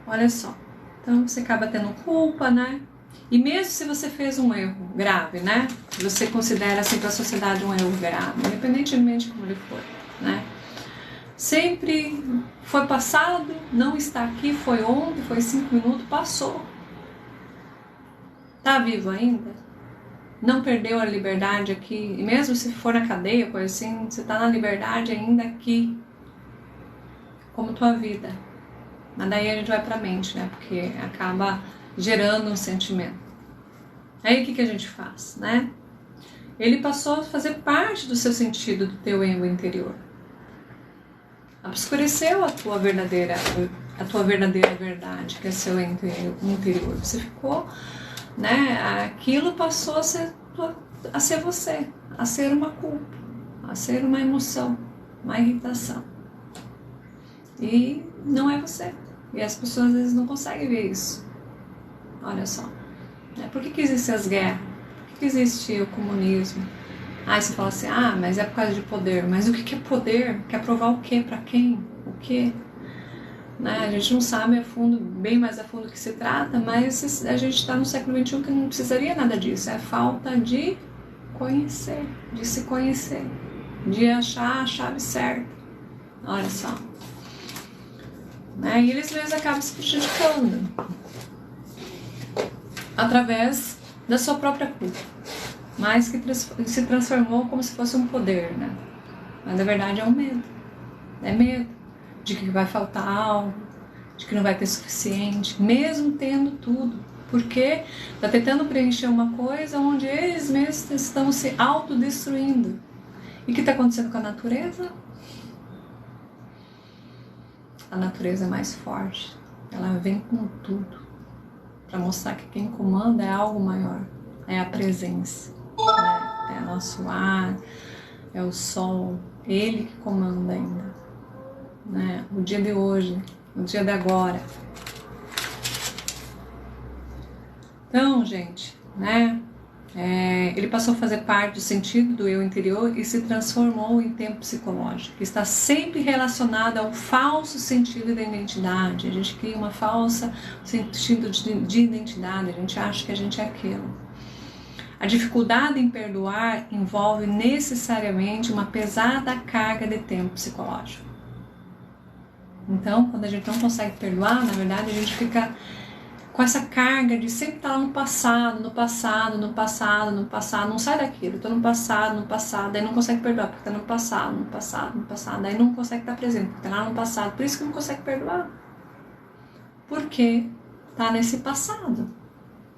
Speaker 1: olha só. Então, você acaba tendo culpa, né? E mesmo se você fez um erro grave, né? Você considera assim para a sociedade um erro grave, independentemente de como ele for, né? Sempre foi passado, não está aqui, foi ontem, foi 5 minutos, passou. Tá vivo ainda? Não perdeu a liberdade aqui, e mesmo se for na cadeia, coisa assim, você tá na liberdade ainda aqui, como tua vida. Mas daí a gente vai pra mente, né? Porque acaba gerando um sentimento. Aí o que a gente faz, né? Ele passou a fazer parte do seu sentido, do teu ego interior. Obscureceu a tua verdadeira verdade, que é seu interior. Você ficou... Né? Aquilo passou a ser você, a ser uma culpa, a ser uma emoção, uma irritação. E não é você. E as pessoas às vezes não conseguem ver isso. Olha só. Por que existem as guerras? Por que existe o comunismo? Aí você fala assim, mas é por causa de poder. Mas o que é poder? Quer provar o quê? Pra quem? O quê? Né? A gente não sabe a fundo, bem mais a fundo do que se trata, mas a gente está no século XXI que não precisaria nada disso. É falta de conhecer, de se conhecer, de achar a chave certa. Olha só. Né? E eles mesmos acabam se prejudicando através da sua própria culpa, mas que se transformou como se fosse um poder, né? Mas na verdade é um medo. É medo de que vai faltar algo, de que não vai ter suficiente, mesmo tendo tudo, porque está tentando preencher uma coisa onde eles mesmos estão se autodestruindo. E o que está acontecendo com a natureza? A natureza é mais forte, ela vem com tudo, para mostrar que quem comanda é algo maior, é a presença, né? É nosso ar, é o sol, ele que comanda ainda. Né? O dia de hoje, o dia de agora, Então, gente, né? Ele passou a fazer parte do sentido do eu interior e se transformou em tempo psicológico, que está sempre relacionado ao falso sentido da identidade. A gente cria uma falsa sentido de identidade, a gente acha que a gente é aquilo. A dificuldade em perdoar envolve necessariamente uma pesada carga de tempo psicológico. Então, quando a gente não consegue perdoar, na verdade a gente fica com essa carga de sempre estar lá no passado, não sai daquilo, estou no passado, aí não consegue perdoar porque está no passado, aí não consegue estar presente porque está lá no passado, por isso que não consegue perdoar, porque está nesse passado.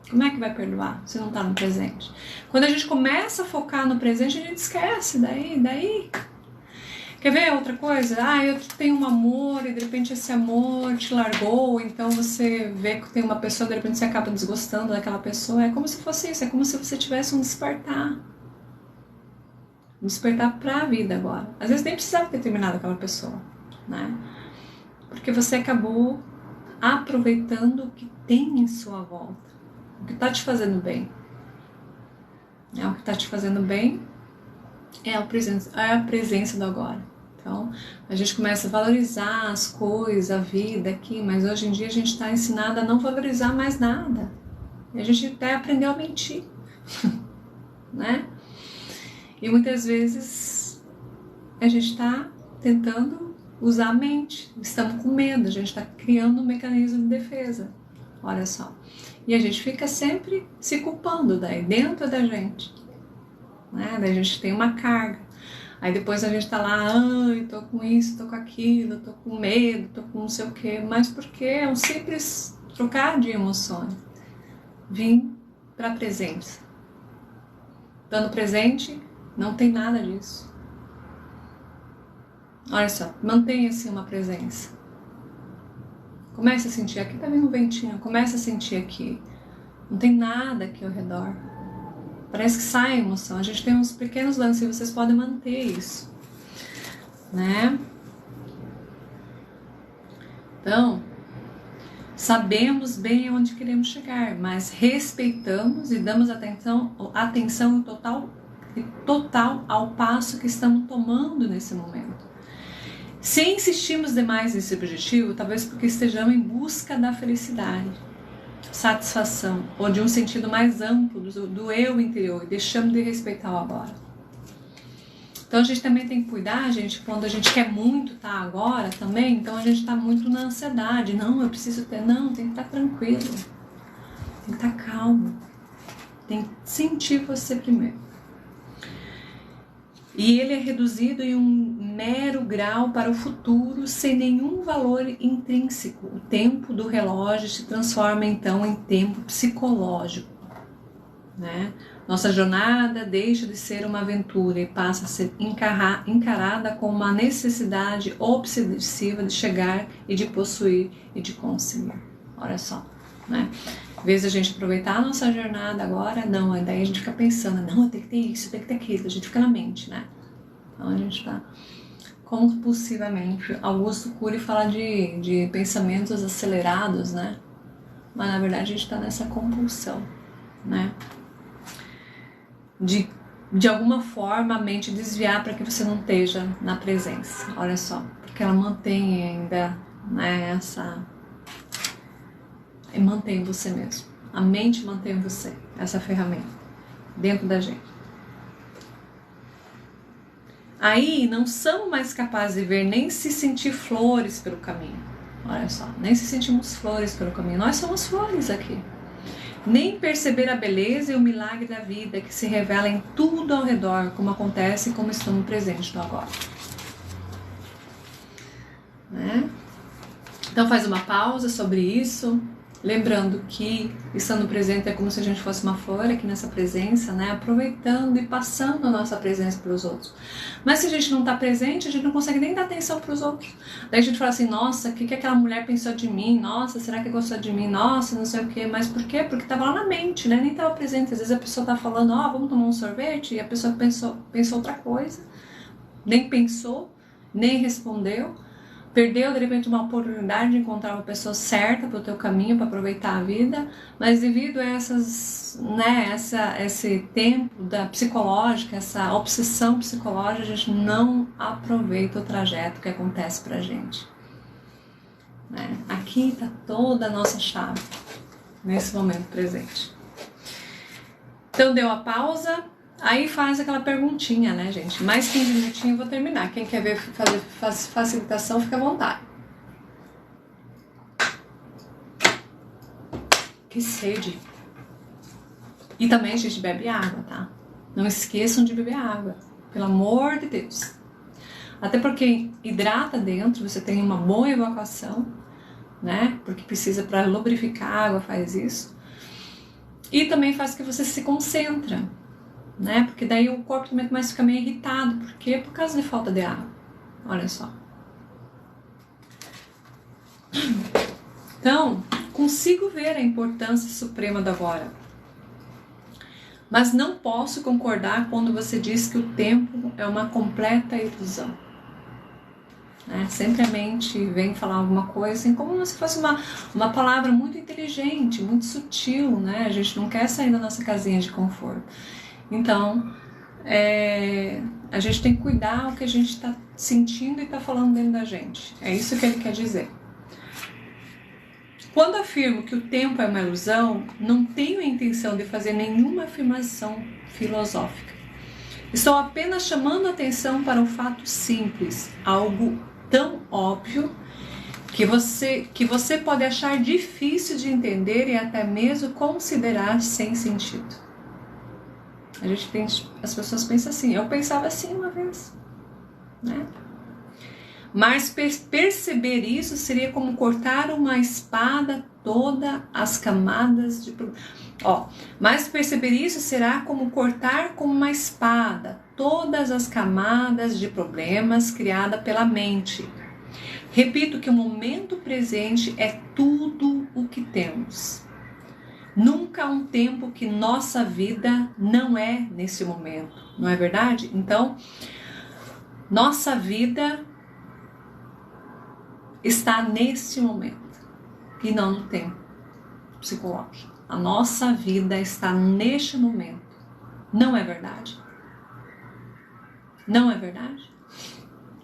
Speaker 1: Como é que vai perdoar se não está no presente? Quando a gente começa a focar no presente, a gente esquece, daí... Quer ver outra coisa? Eu tenho um amor e de repente esse amor te largou, então você vê que tem uma pessoa, de repente você acaba desgostando daquela pessoa. É como se fosse isso, é como se você tivesse um despertar. Um despertar para a vida agora. Às vezes nem precisava ter terminado aquela pessoa, né? Porque você acabou aproveitando o que tem em sua volta, o que está te fazendo bem. O que está te fazendo bem é a presença do agora. Então, a gente começa a valorizar as coisas, a vida aqui, mas hoje em dia a gente está ensinado a não valorizar mais nada. E a gente até aprendeu a mentir, né? E muitas vezes a gente está tentando usar a mente, estamos com medo, a gente está criando um mecanismo de defesa, olha só. E a gente fica sempre se culpando daí, dentro da gente, né? Daí a gente tem uma carga. Aí depois a gente tá lá, tô com isso, tô com aquilo, tô com medo, tô com não sei o quê. Mas porque é um simples trocar de emoções. Vim pra presença. Dando presente, não tem nada disso. Olha só, mantenha assim uma presença. Comece a sentir, aqui tá vindo um ventinho, comece a sentir aqui. Não tem nada aqui ao redor. Parece que sai a emoção. A gente tem uns pequenos lances e vocês podem manter isso, né? Então, sabemos bem onde queremos chegar, mas respeitamos e damos atenção total ao passo que estamos tomando nesse momento. Se insistimos demais nesse objetivo, talvez porque estejamos em busca da felicidade, satisfação ou de um sentido mais amplo do eu interior e deixamos de respeitar o agora. Então a gente também tem que cuidar, gente, quando a gente quer muito estar agora também, então a gente está muito na ansiedade. Não, eu preciso ter, não, tem que estar tranquilo, tem que estar calmo, tem que sentir você primeiro. E ele é reduzido em um mero grau para o futuro, sem nenhum valor intrínseco. O tempo do relógio se transforma então em tempo psicológico, né? Nossa jornada deixa de ser uma aventura e passa a ser encarada como uma necessidade obsessiva de chegar e de possuir e de conseguir. Olha só, né? Em vez de a gente aproveitar a nossa jornada agora, não, daí a gente fica pensando, não, eu tenho que ter isso, eu tenho que ter aquilo, a gente fica na mente, né? Então a gente está compulsivamente. Augusto Cury fala de pensamentos acelerados, né? Mas na verdade a gente está nessa compulsão, né? De alguma forma a mente desviar para que você não esteja na presença, olha só, porque ela mantém ainda, né, e mantém você mesmo. A mente mantém você, essa ferramenta, dentro da gente. Aí não somos mais capazes de ver nem se sentir flores pelo caminho. Olha só, nem se sentimos flores pelo caminho. Nós somos flores aqui. Nem perceber a beleza e o milagre da vida que se revela em tudo ao redor, como acontece e como estamos presentes no agora. Né? Então faz uma pausa sobre isso, lembrando que estando presente é como se a gente fosse uma flor aqui nessa presença, né? Aproveitando e passando a nossa presença para os outros. Mas se a gente não está presente, a gente não consegue nem dar atenção para os outros. Daí a gente fala assim, nossa, o que aquela mulher pensou de mim? Nossa, será que gostou de mim? Nossa, não sei o quê. Mas por quê? Porque estava lá na mente, né? Nem estava presente. Às vezes a pessoa está falando, vamos tomar um sorvete, e a pessoa pensou outra coisa, nem pensou, nem respondeu. perdeu de repente uma oportunidade de encontrar uma pessoa certa para o teu caminho, para aproveitar a vida, mas devido a esse tempo da psicológica, essa obsessão psicológica, a gente não aproveita o trajeto que acontece pra gente. Né? Aqui está toda a nossa chave, nesse momento presente. Então deu a pausa, aí faz aquela perguntinha, né, gente? Mais 15 minutinhos eu vou terminar. Quem quer ver fazer facilitação, fica à vontade. Que sede. E também a gente bebe água, tá? Não esqueçam de beber água, pelo amor de Deus. Até porque hidrata dentro, você tem uma boa evacuação, né? Porque precisa para lubrificar a água, faz isso. E também faz que você se concentra, né? Porque daí o corpo também começa a ficar meio irritado. Por quê? Por causa de falta de água. Olha só. Então, consigo ver a importância suprema do agora. Mas não posso concordar quando você diz que o tempo é uma completa ilusão. Né? Sempre a mente vem falar alguma coisa assim, como se fosse uma palavra muito inteligente, muito sutil, né? A gente não quer sair da nossa casinha de conforto. Então, a gente tem que cuidar o que a gente está sentindo e está falando dentro da gente. É isso que ele quer dizer. Quando afirmo que o tempo é uma ilusão, não tenho a intenção de fazer nenhuma afirmação filosófica. Estou apenas chamando a atenção para um fato simples, algo tão óbvio que você pode achar difícil de entender e até mesmo considerar sem sentido. As pessoas pensam assim, eu pensava assim uma vez, né? Mas perceber isso seria como cortar uma espada todas as camadas de... Mas perceber isso será como cortar com uma espada todas as camadas de problemas criadas pela mente. Repito que o momento presente é tudo o que temos. Nunca há um tempo que nossa vida não é nesse momento, não é verdade? Então, nossa vida está neste momento e não no tempo psicológico. A nossa vida está neste momento. Não é verdade? Não é verdade?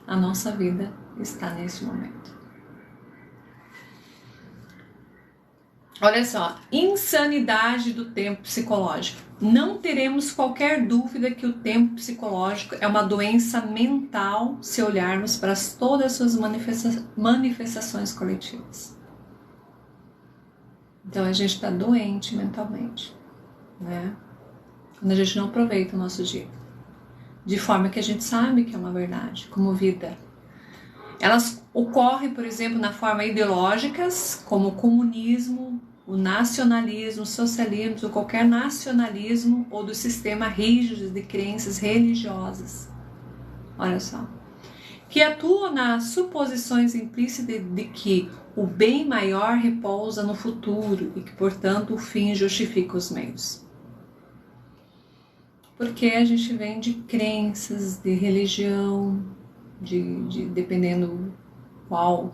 Speaker 1: A nossa vida está nesse momento. Olha só, insanidade do tempo psicológico. Não teremos qualquer dúvida que o tempo psicológico é uma doença mental se olharmos para todas as suas manifestações coletivas. Então a gente está doente mentalmente, né? Quando a gente não aproveita o nosso dia, de forma que a gente sabe que é uma verdade, como vida. Elas ocorrem, por exemplo, na forma ideológicas, como o comunismo, o nacionalismo, o socialismo, ou qualquer nacionalismo, ou do sistema rígido de crenças religiosas. Olha só. Que atuam nas suposições implícitas de que o bem maior repousa no futuro e que, portanto, o fim justifica os meios. Porque a gente vem de crenças, de religião, dependendo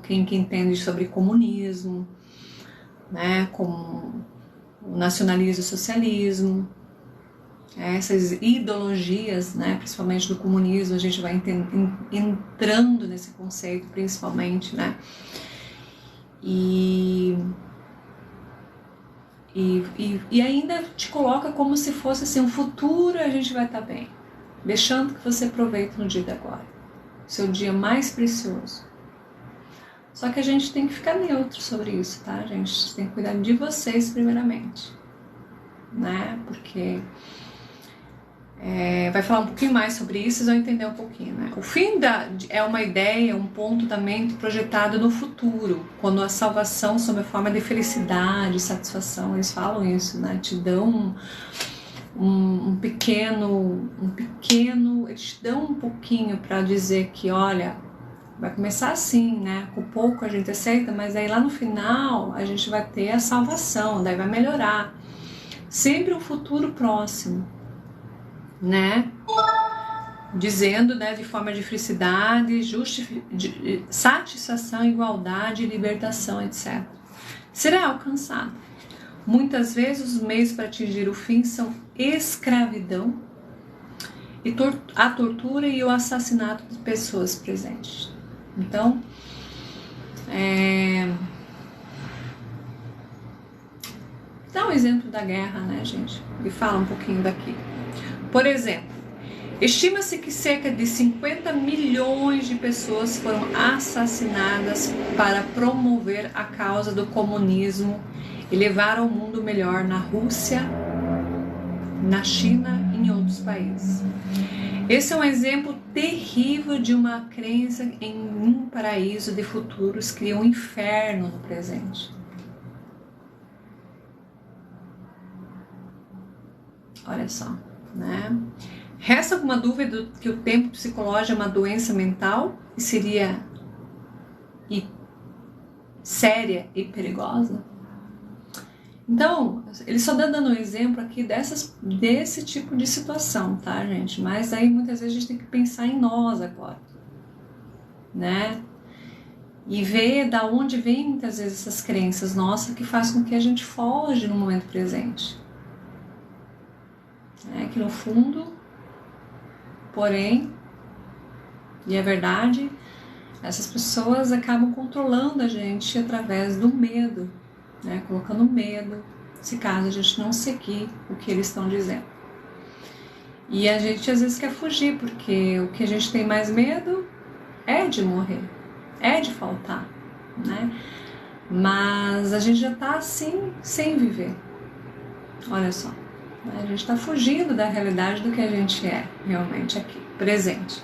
Speaker 1: quem entende sobre comunismo, né, como o nacionalismo e o socialismo, essas ideologias, né, principalmente do comunismo, a gente vai entrando nesse conceito principalmente, né, e ainda te coloca como se fosse assim, um futuro a gente vai estar bem, deixando que você aproveite no dia de agora, seu dia mais precioso. Só que a gente tem que ficar neutro sobre isso, tá, gente? A gente tem que cuidar de vocês primeiramente, né? Porque vai falar um pouquinho mais sobre isso, vocês vão entender um pouquinho, né? O fim é uma ideia, um ponto também projetado no futuro, quando a salvação sob a forma de felicidade, satisfação, eles falam isso, né? Te dão um pequeno, eles te dão um pouquinho para dizer que, olha, vai começar assim, né? Com pouco a gente aceita, mas aí lá no final a gente vai ter a salvação, daí vai melhorar. Sempre um futuro próximo, né? dizendo, né, de forma de felicidade, satisfação, igualdade, libertação, etc. Será alcançado. Muitas vezes os meios para atingir o fim são escravidão e a tortura e o assassinato de pessoas presentes. Então, dá um exemplo da guerra, né, gente? E fala um pouquinho daqui. Por exemplo, estima-se que cerca de 50 milhões de pessoas foram assassinadas para promover a causa do comunismo e levar ao mundo melhor na Rússia, na China e em outros países. Esse é um exemplo terrível de uma crença em um paraíso de futuros que cria um inferno no presente. Olha só, né? Resta alguma dúvida que o tempo psicológico é uma doença mental e seria séria e perigosa? Então, ele só está dando um exemplo aqui desse tipo de situação, tá, gente? Mas aí muitas vezes a gente tem que pensar em nós agora, né? E ver da onde vem muitas vezes essas crenças nossas que fazem com que a gente foge no momento presente. Que no fundo, porém, e é verdade, essas pessoas acabam controlando a gente através do medo, né? Colocando medo, se caso a gente não seguir o que eles estão dizendo. E a gente às vezes quer fugir, porque o que a gente tem mais medo é de morrer, é de faltar, né? Mas a gente já está assim, sem viver. Olha só. A gente está fugindo da realidade do que a gente é realmente aqui, presente,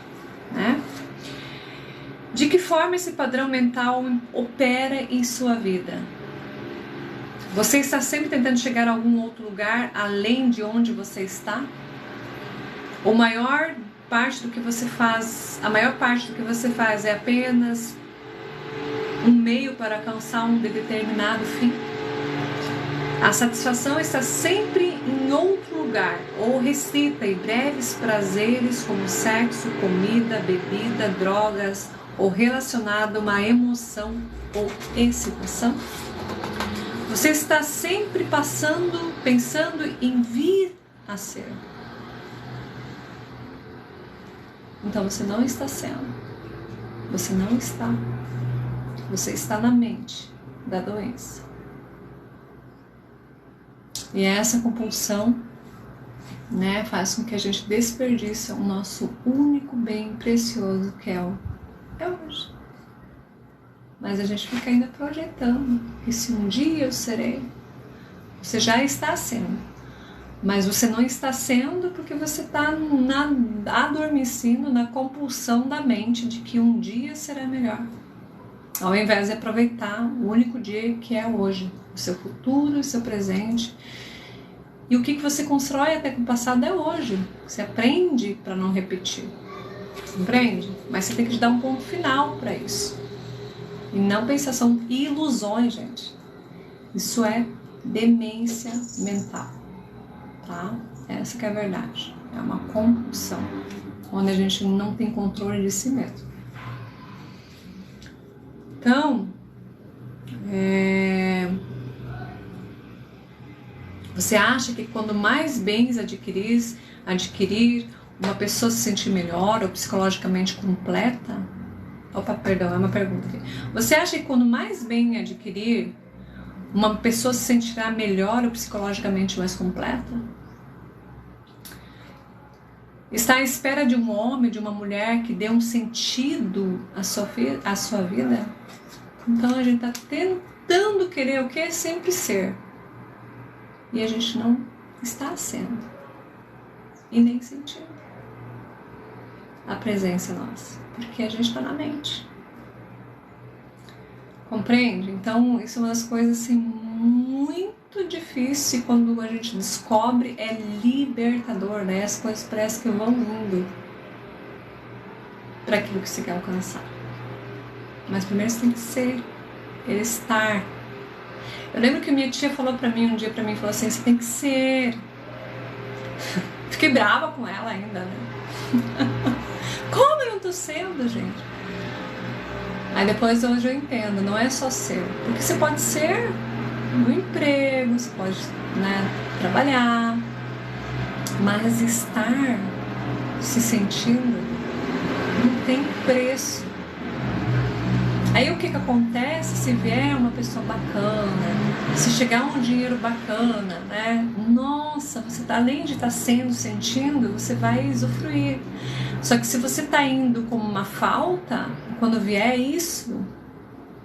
Speaker 1: né? De que forma esse padrão mental opera em sua vida? Você está sempre tentando chegar a algum outro lugar além de onde você está? A maior parte do que você faz é apenas um meio para alcançar um determinado fim? A satisfação está sempre em outro lugar, ou restrita em breves prazeres como sexo, comida, bebida, drogas, ou relacionado a uma emoção ou excitação? Você está sempre pensando em vir a ser. Então você não está sendo. Você não está. Você está na mente da doença. E essa compulsão, né, faz com que a gente desperdice o nosso único bem precioso, que é hoje. Mas a gente fica ainda projetando que se um dia eu serei, você já está sendo. Mas você não está sendo porque você está adormecido na compulsão da mente de que um dia será melhor. Ao invés de aproveitar o único dia que é hoje, o seu futuro, o seu presente. E o que você constrói até com o passado é hoje. Você aprende para não repetir. Compreende? Mas você tem que dar um ponto final para isso. E não pensar, são ilusões, gente. Isso é demência mental. Tá? Essa que é a verdade. É uma compulsão, onde a gente não tem controle de si mesmo. Então, você acha que quando mais bens adquirir, uma pessoa se sentir melhor ou psicologicamente completa? Opa, perdão, é uma pergunta aqui. Você acha que quando mais bem adquirir, uma pessoa se sentirá melhor ou psicologicamente mais completa? Está à espera de um homem, de uma mulher que dê um sentido à sua vida? Então a gente está tentando querer o que é sempre ser. E a gente não está sendo. E nem sentindo a presença nossa. Porque a gente está na mente. Compreende? Então isso é uma das coisas assim, muito difícil. E quando a gente descobre, é libertador, né? As coisas parecem que vão indo para aquilo que você quer alcançar. Mas primeiro você tem que ser, estar. Eu lembro que minha tia falou pra mim um dia, falou assim, você tem que ser. Fiquei brava com ela ainda, né? continuo sendo, gente. Aí depois hoje eu entendo, não é só ser. Porque você pode ser no emprego, você pode, né, trabalhar, mas estar se sentindo não tem preço. Aí o que acontece se vier uma pessoa bacana, se chegar um dinheiro bacana, né? Nossa, você tá, além de estar sentindo, você vai usufruir. Só que se você tá indo como uma falta, quando vier isso,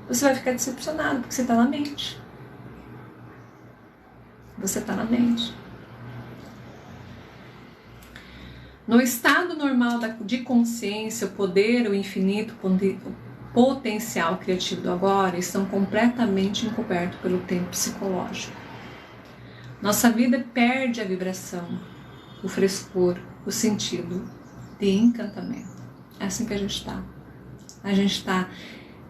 Speaker 1: você vai ficar decepcionado, porque você tá na mente. Você tá na mente. No estado normal de consciência, o poder, o infinito, potencial criativo do agora estão completamente encobertos pelo tempo psicológico. Nossa vida perde a vibração, o frescor, o sentido de encantamento. É assim que a gente está. A gente está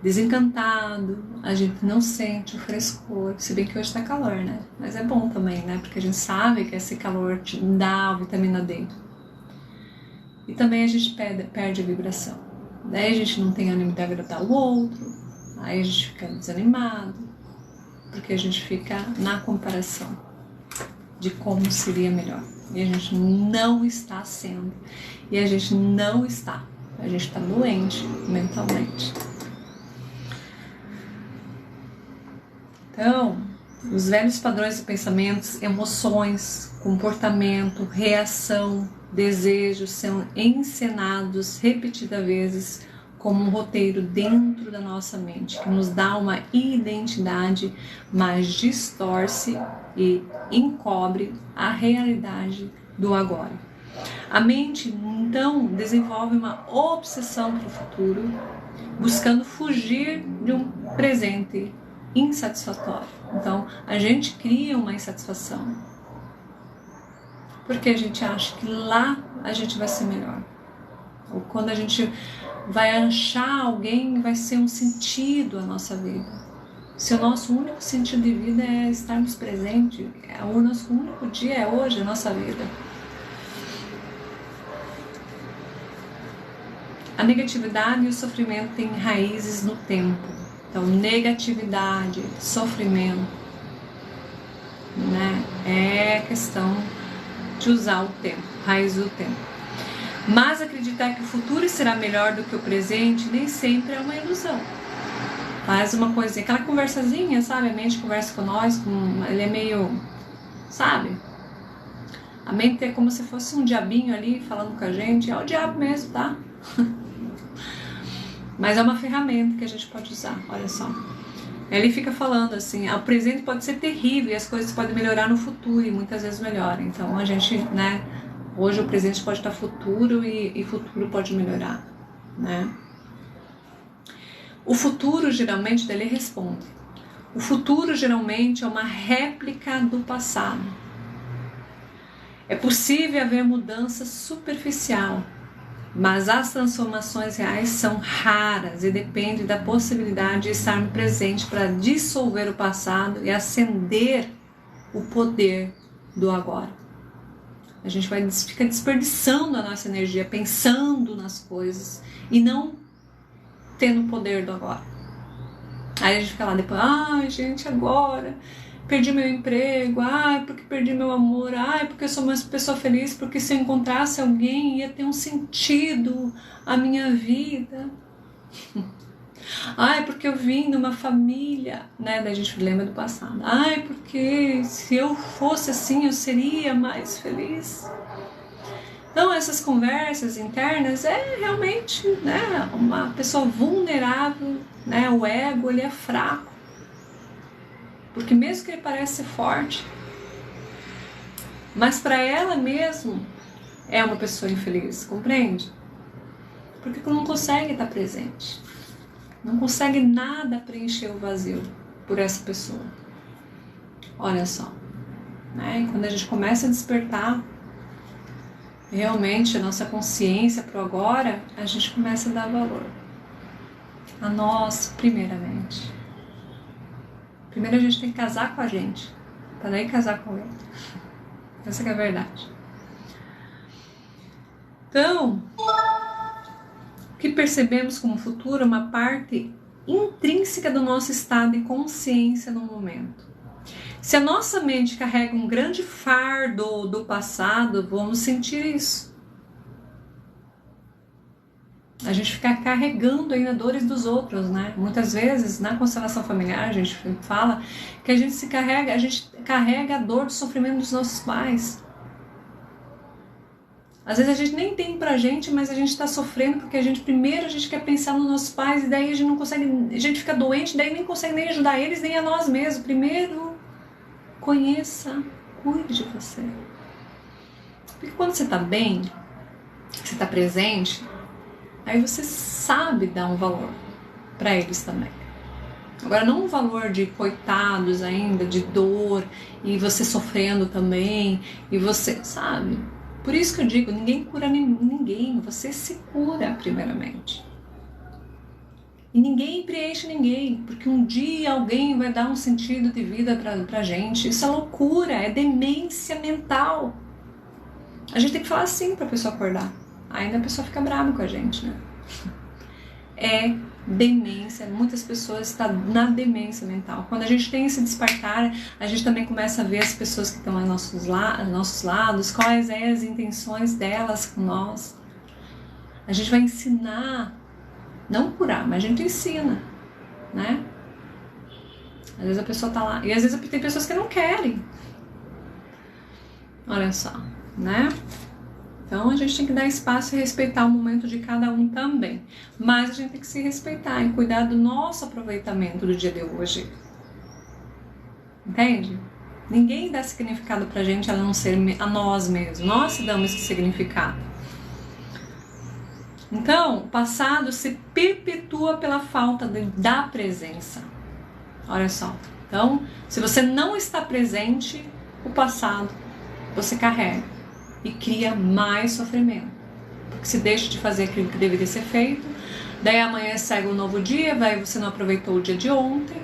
Speaker 1: desencantado, a gente não sente o frescor, se bem que hoje está calor, né? Mas é bom também, né? Porque a gente sabe que esse calor te dá a vitamina D. E também a gente perde a vibração. Daí a gente não tem ânimo de agradar o outro, aí a gente fica desanimado, porque a gente fica na comparação de como seria melhor. E a gente não está sendo. E a gente não está. A gente está doente mentalmente. Então, os velhos padrões de pensamentos, emoções, comportamento, reação, desejos são encenados repetidas vezes como um roteiro dentro da nossa mente, que nos dá uma identidade, mas distorce e encobre a realidade do agora. A mente, então, desenvolve uma obsessão para o futuro, buscando fugir de um presente insatisfatório. Então, a gente cria uma insatisfação, porque a gente acha que lá a gente vai ser melhor. Ou quando a gente vai achar alguém, vai ser um sentido a nossa vida. Se o nosso único sentido de vida é estarmos presentes, o nosso único dia é hoje, a nossa vida. A negatividade e o sofrimento têm raízes no tempo. Então, negatividade, sofrimento, né, é questão de usar o tempo, raiz do tempo. Mas acreditar que o futuro será melhor do que o presente nem sempre é uma ilusão. Faz uma coisinha, aquela conversazinha, sabe? A mente conversa com nós, ele é meio, sabe? A mente é como se fosse um diabinho ali falando com a gente, é o diabo mesmo, tá? Mas é uma ferramenta que a gente pode usar, olha só. Ele fica falando assim, o presente pode ser terrível e as coisas podem melhorar no futuro, e muitas vezes melhoram. Então a gente, né, hoje o presente pode estar futuro e futuro pode melhorar, né? O futuro geralmente, ele responde. O futuro geralmente é uma réplica do passado. É possível haver mudança superficial, mas as transformações reais são raras e dependem da possibilidade de estar presente para dissolver o passado e acender o poder do agora. A gente fica desperdiçando a nossa energia pensando nas coisas e não tendo o poder do agora. Aí a gente fica lá depois, ai gente, agora perdi meu emprego, ai porque perdi meu amor, ai porque eu sou uma pessoa feliz, porque se eu encontrasse alguém ia ter um sentido a minha vida. Ai porque eu vim de uma família, né, daí a gente lembra do passado, ai porque se eu fosse assim eu seria mais feliz. Então essas conversas internas é realmente, né, uma pessoa vulnerável, né, o ego ele é fraco. Porque mesmo que ele pareça ser forte, mas para ela mesmo é uma pessoa infeliz, compreende? Porque não consegue estar presente. Não consegue nada preencher o vazio por essa pessoa. Olha só, né? E quando a gente começa a despertar realmente a nossa consciência para o agora, a gente começa a dar valor a nós, primeiramente. Primeiro a gente tem que casar com a gente, para daí casar com o outro. Essa que é a verdade. Então, que percebemos como futuro é uma parte intrínseca do nosso estado de consciência no momento. Se a nossa mente carrega um grande fardo do passado, vamos sentir isso. A gente fica carregando ainda dores dos outros, né? Muitas vezes, na constelação familiar, a gente fala que a gente carrega a dor do sofrimento dos nossos pais. Às vezes a gente nem tem pra gente, mas a gente está sofrendo porque primeiro a gente quer pensar nos nossos pais e daí a gente não consegue, a gente fica doente, daí nem consegue nem ajudar eles, nem a nós mesmos. Primeiro, conheça, cuide de você. Porque quando você tá bem, você tá presente, aí você sabe dar um valor para eles também. Agora, não um valor de coitados ainda, de dor, e você sofrendo também, e você, sabe? Por isso que eu digo, ninguém cura ninguém, você se cura primeiramente. E ninguém preenche ninguém, porque um dia alguém vai dar um sentido de vida pra gente. Isso é loucura, é demência mental. A gente tem que falar assim pra pessoa acordar. Ainda a pessoa fica brava com a gente, né? É demência, muitas pessoas estão na demência mental. Quando a gente tem esse despertar, a gente também começa a ver as pessoas que estão aos nossos lados, quais são as intenções delas com nós. A gente vai ensinar, não curar, mas a gente ensina, né? Às vezes a pessoa tá lá, e às vezes tem pessoas que não querem. Olha só, né? Então a gente tem que dar espaço e respeitar o momento de cada um também. Mas a gente tem que se respeitar e cuidar do nosso aproveitamento do dia de hoje. Entende? Ninguém dá significado pra gente a não ser a nós mesmos. Nós damos esse significado. Então, o passado se perpetua pela falta da presença. Olha só. Então, se você não está presente, o passado você carrega. E cria mais sofrimento. Porque se deixa de fazer aquilo que deveria ser feito, daí amanhã segue um novo dia, daí você não aproveitou o dia de ontem,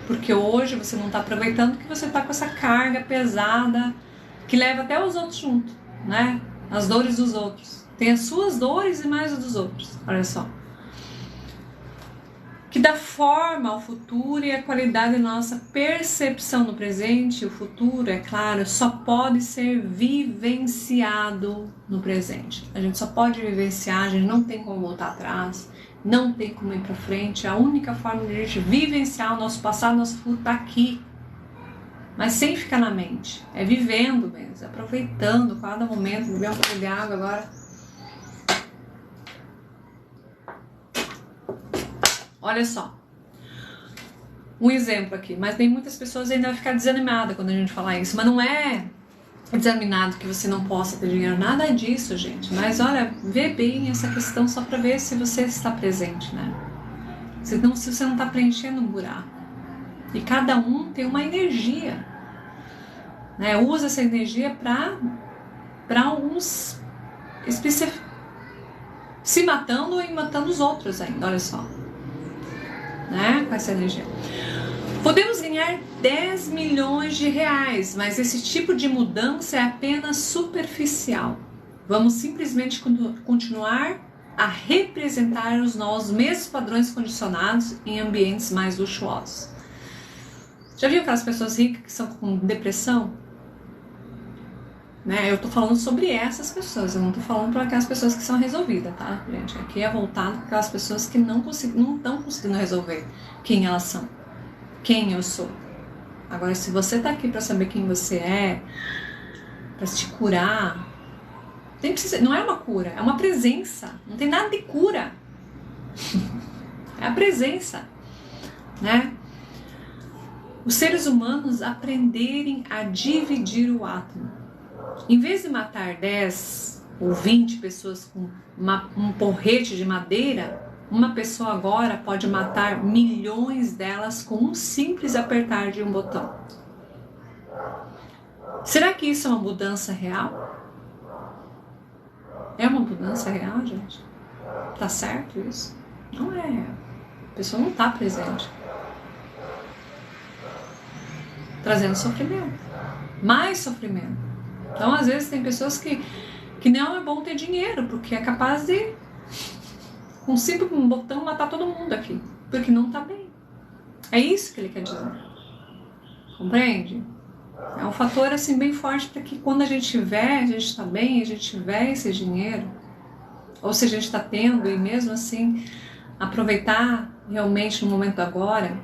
Speaker 1: porque hoje você não está aproveitando porque você está com essa carga pesada que leva até os outros junto, né? As dores dos outros. Tem as suas dores e mais as dos outros. Olha só. Que dá forma ao futuro e a qualidade da nossa percepção no presente. O futuro, é claro, só pode ser vivenciado no presente. A gente só pode vivenciar, a gente não tem como voltar atrás, não tem como ir para frente. A única forma de a gente vivenciar o nosso passado, o nosso futuro está aqui. Mas sem ficar na mente, é vivendo mesmo, aproveitando cada momento. Vou beber um pouco de água agora. Olha só, um exemplo aqui, mas tem muitas pessoas ainda vão ficar desanimadas quando a gente falar isso, mas não é desanimado que você não possa ter dinheiro, nada disso, gente, mas olha, vê bem essa questão só para ver se você está presente, né? Se você não está preenchendo um buraco, e cada um tem uma energia, né? Usa essa energia para alguns se matando e matando os outros ainda, olha só. Né, com essa energia. Podemos ganhar 10 milhões de reais, mas esse tipo de mudança é apenas superficial. Vamos simplesmente continuar a representar os mesmos padrões condicionados em ambientes mais luxuosos. Já viu aquelas pessoas ricas que são com depressão? Né? Eu tô falando sobre essas pessoas, eu não tô falando para aquelas pessoas que são resolvidas, tá, gente? Aqui é voltado para aquelas pessoas que não estão conseguindo resolver quem elas são, quem eu sou. Agora, se você tá aqui para saber quem você é, para te curar, não é uma cura, é uma presença, não tem nada de cura. É a presença, né? Os seres humanos aprenderem a dividir o átomo. Em vez de matar 10 ou 20 pessoas com um porrete de madeira, uma pessoa agora pode matar milhões delas com um simples apertar de um botão. Será que isso é uma mudança real? É uma mudança real, gente? Tá certo isso? Não é real. A pessoa não está presente. Trazendo sofrimento. Mais sofrimento. Então, às vezes, tem pessoas que não é bom ter dinheiro, porque é capaz de com um simples botão, matar todo mundo aqui, porque não tá bem. É isso que ele quer dizer. Compreende? É um fator assim bem forte para que quando a gente está bem, a gente tiver esse dinheiro, ou se a gente está tendo, e mesmo assim aproveitar realmente no momento agora,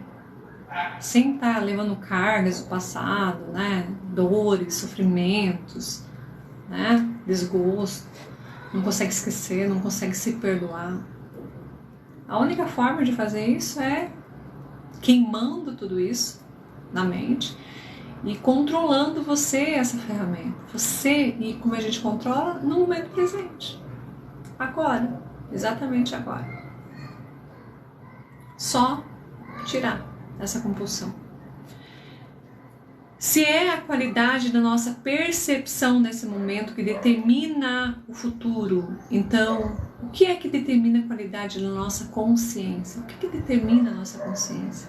Speaker 1: sem estar levando cargas do passado, né? Dores, sofrimentos, né? Desgosto, não consegue esquecer, não consegue se perdoar. A única forma de fazer isso é queimando tudo isso na mente e controlando você essa ferramenta. Você, e como a gente controla no momento presente. Agora, exatamente agora. Só tirar essa compulsão. Se é a qualidade da nossa percepção nesse momento que determina o futuro, então, o que é que determina a qualidade da nossa consciência? O que determina a nossa consciência?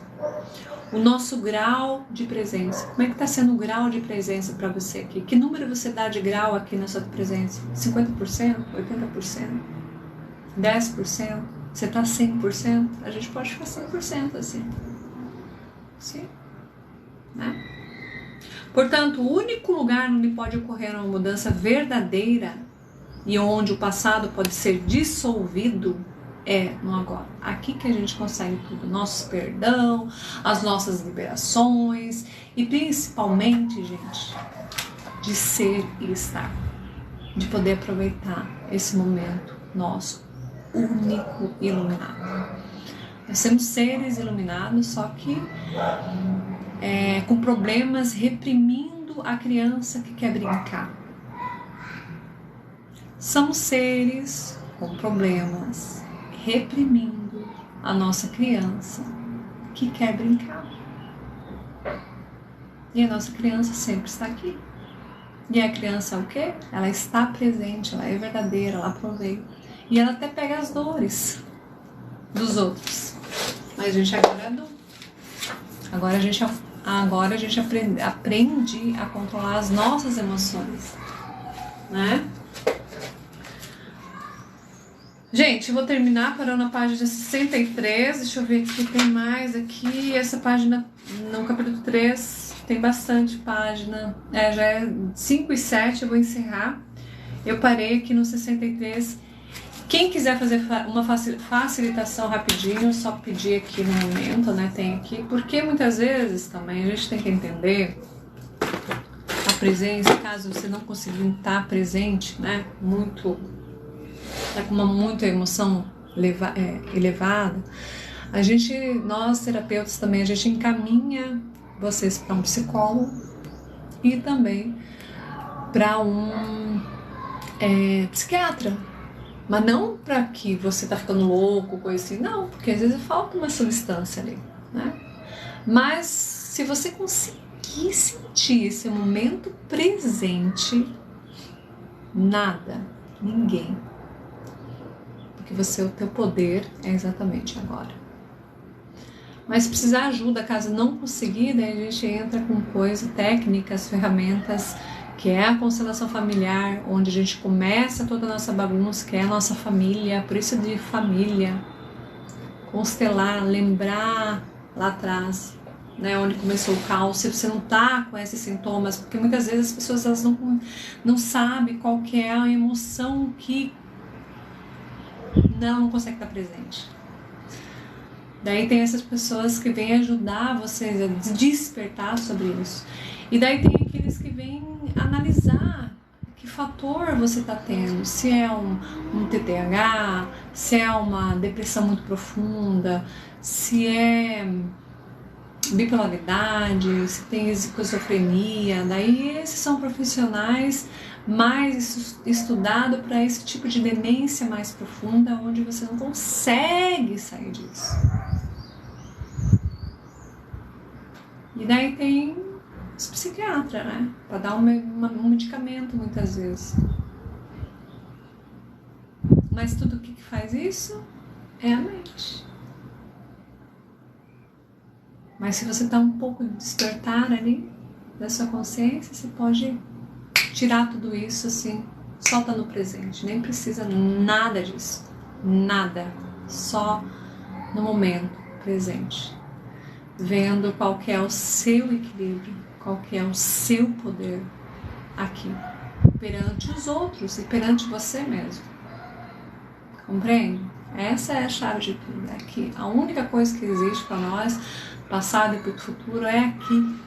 Speaker 1: O nosso grau de presença. Como é que está sendo o grau de presença para você aqui? Que número você dá de grau aqui na sua presença? 50%? 80%? 10%? Você está 100%? A gente pode ficar 100% assim. Sim? Né? Portanto, o único lugar onde pode ocorrer uma mudança verdadeira e onde o passado pode ser dissolvido é no agora. Aqui que a gente consegue tudo. Nosso perdão, as nossas liberações e principalmente, gente, de ser e estar. De poder aproveitar esse momento nosso único e iluminado. Nós somos seres iluminados, só que com problemas reprimindo a criança que quer brincar. Somos seres com problemas reprimindo a nossa criança que quer brincar. E a nossa criança sempre está aqui. E a criança é o quê? Ela está presente, ela é verdadeira, ela aproveita. E ela até pega as dores dos outros. Mas a gente agora é adulto. Agora a gente aprende a controlar as nossas emoções, né? Gente, eu vou terminar parando na página 63. Deixa eu ver aqui, tem mais aqui. Essa página, no capítulo 3, tem bastante página. Já é 5 e 7, eu vou encerrar. Eu parei aqui no 63. Quem quiser fazer uma facilitação rapidinho, só pedir aqui no momento, né? Tem aqui. Porque muitas vezes também a gente tem que entender a presença, caso você não conseguir estar presente, né? Tá com muita emoção elevada. Nós terapeutas também, a gente encaminha vocês para um psicólogo e também para um psiquiatra. Mas não para que você tá ficando louco, coisa assim, não, porque às vezes falta uma substância ali, né? Mas se você conseguir sentir esse momento presente, nada, ninguém, porque o teu poder é exatamente agora. Mas se precisar ajuda, caso não conseguir, daí a gente entra com técnicas, ferramentas, que é a constelação familiar, onde a gente começa toda a nossa bagunça, que é a nossa família, por isso de família, constelar, lembrar lá atrás, né, onde começou o caos, se você não tá com esses sintomas, porque muitas vezes as pessoas elas não sabem qual que é a emoção que não consegue estar presente. Daí tem essas pessoas que vêm ajudar vocês a despertar sobre isso. E daí tem aqueles que vêm analisar que fator você está tendo, se é um TDAH, se é uma depressão muito profunda, se é bipolaridade, se tem esquizofrenia. Daí esses são profissionais mais estudados para esse tipo de demência mais profunda, onde você não consegue sair disso. E daí tem os psiquiatras, né? Para dar um medicamento muitas vezes. Mas tudo o que faz isso é a mente. Mas se você está um pouco despertar ali da sua consciência, você pode tirar tudo isso assim, solta no presente. Nem precisa nada disso. Nada. só no momento presente, vendo qual que é o seu equilíbrio, qual que é o seu poder aqui, perante os outros e perante você mesmo. Compreende? Essa é a chave de tudo. É aqui. A única coisa que existe para nós, passado e futuro, é aqui.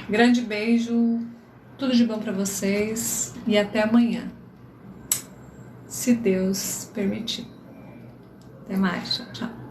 Speaker 1: Grande beijo, tudo de bom para vocês e até amanhã, se Deus permitir. Até mais, tchau, tchau.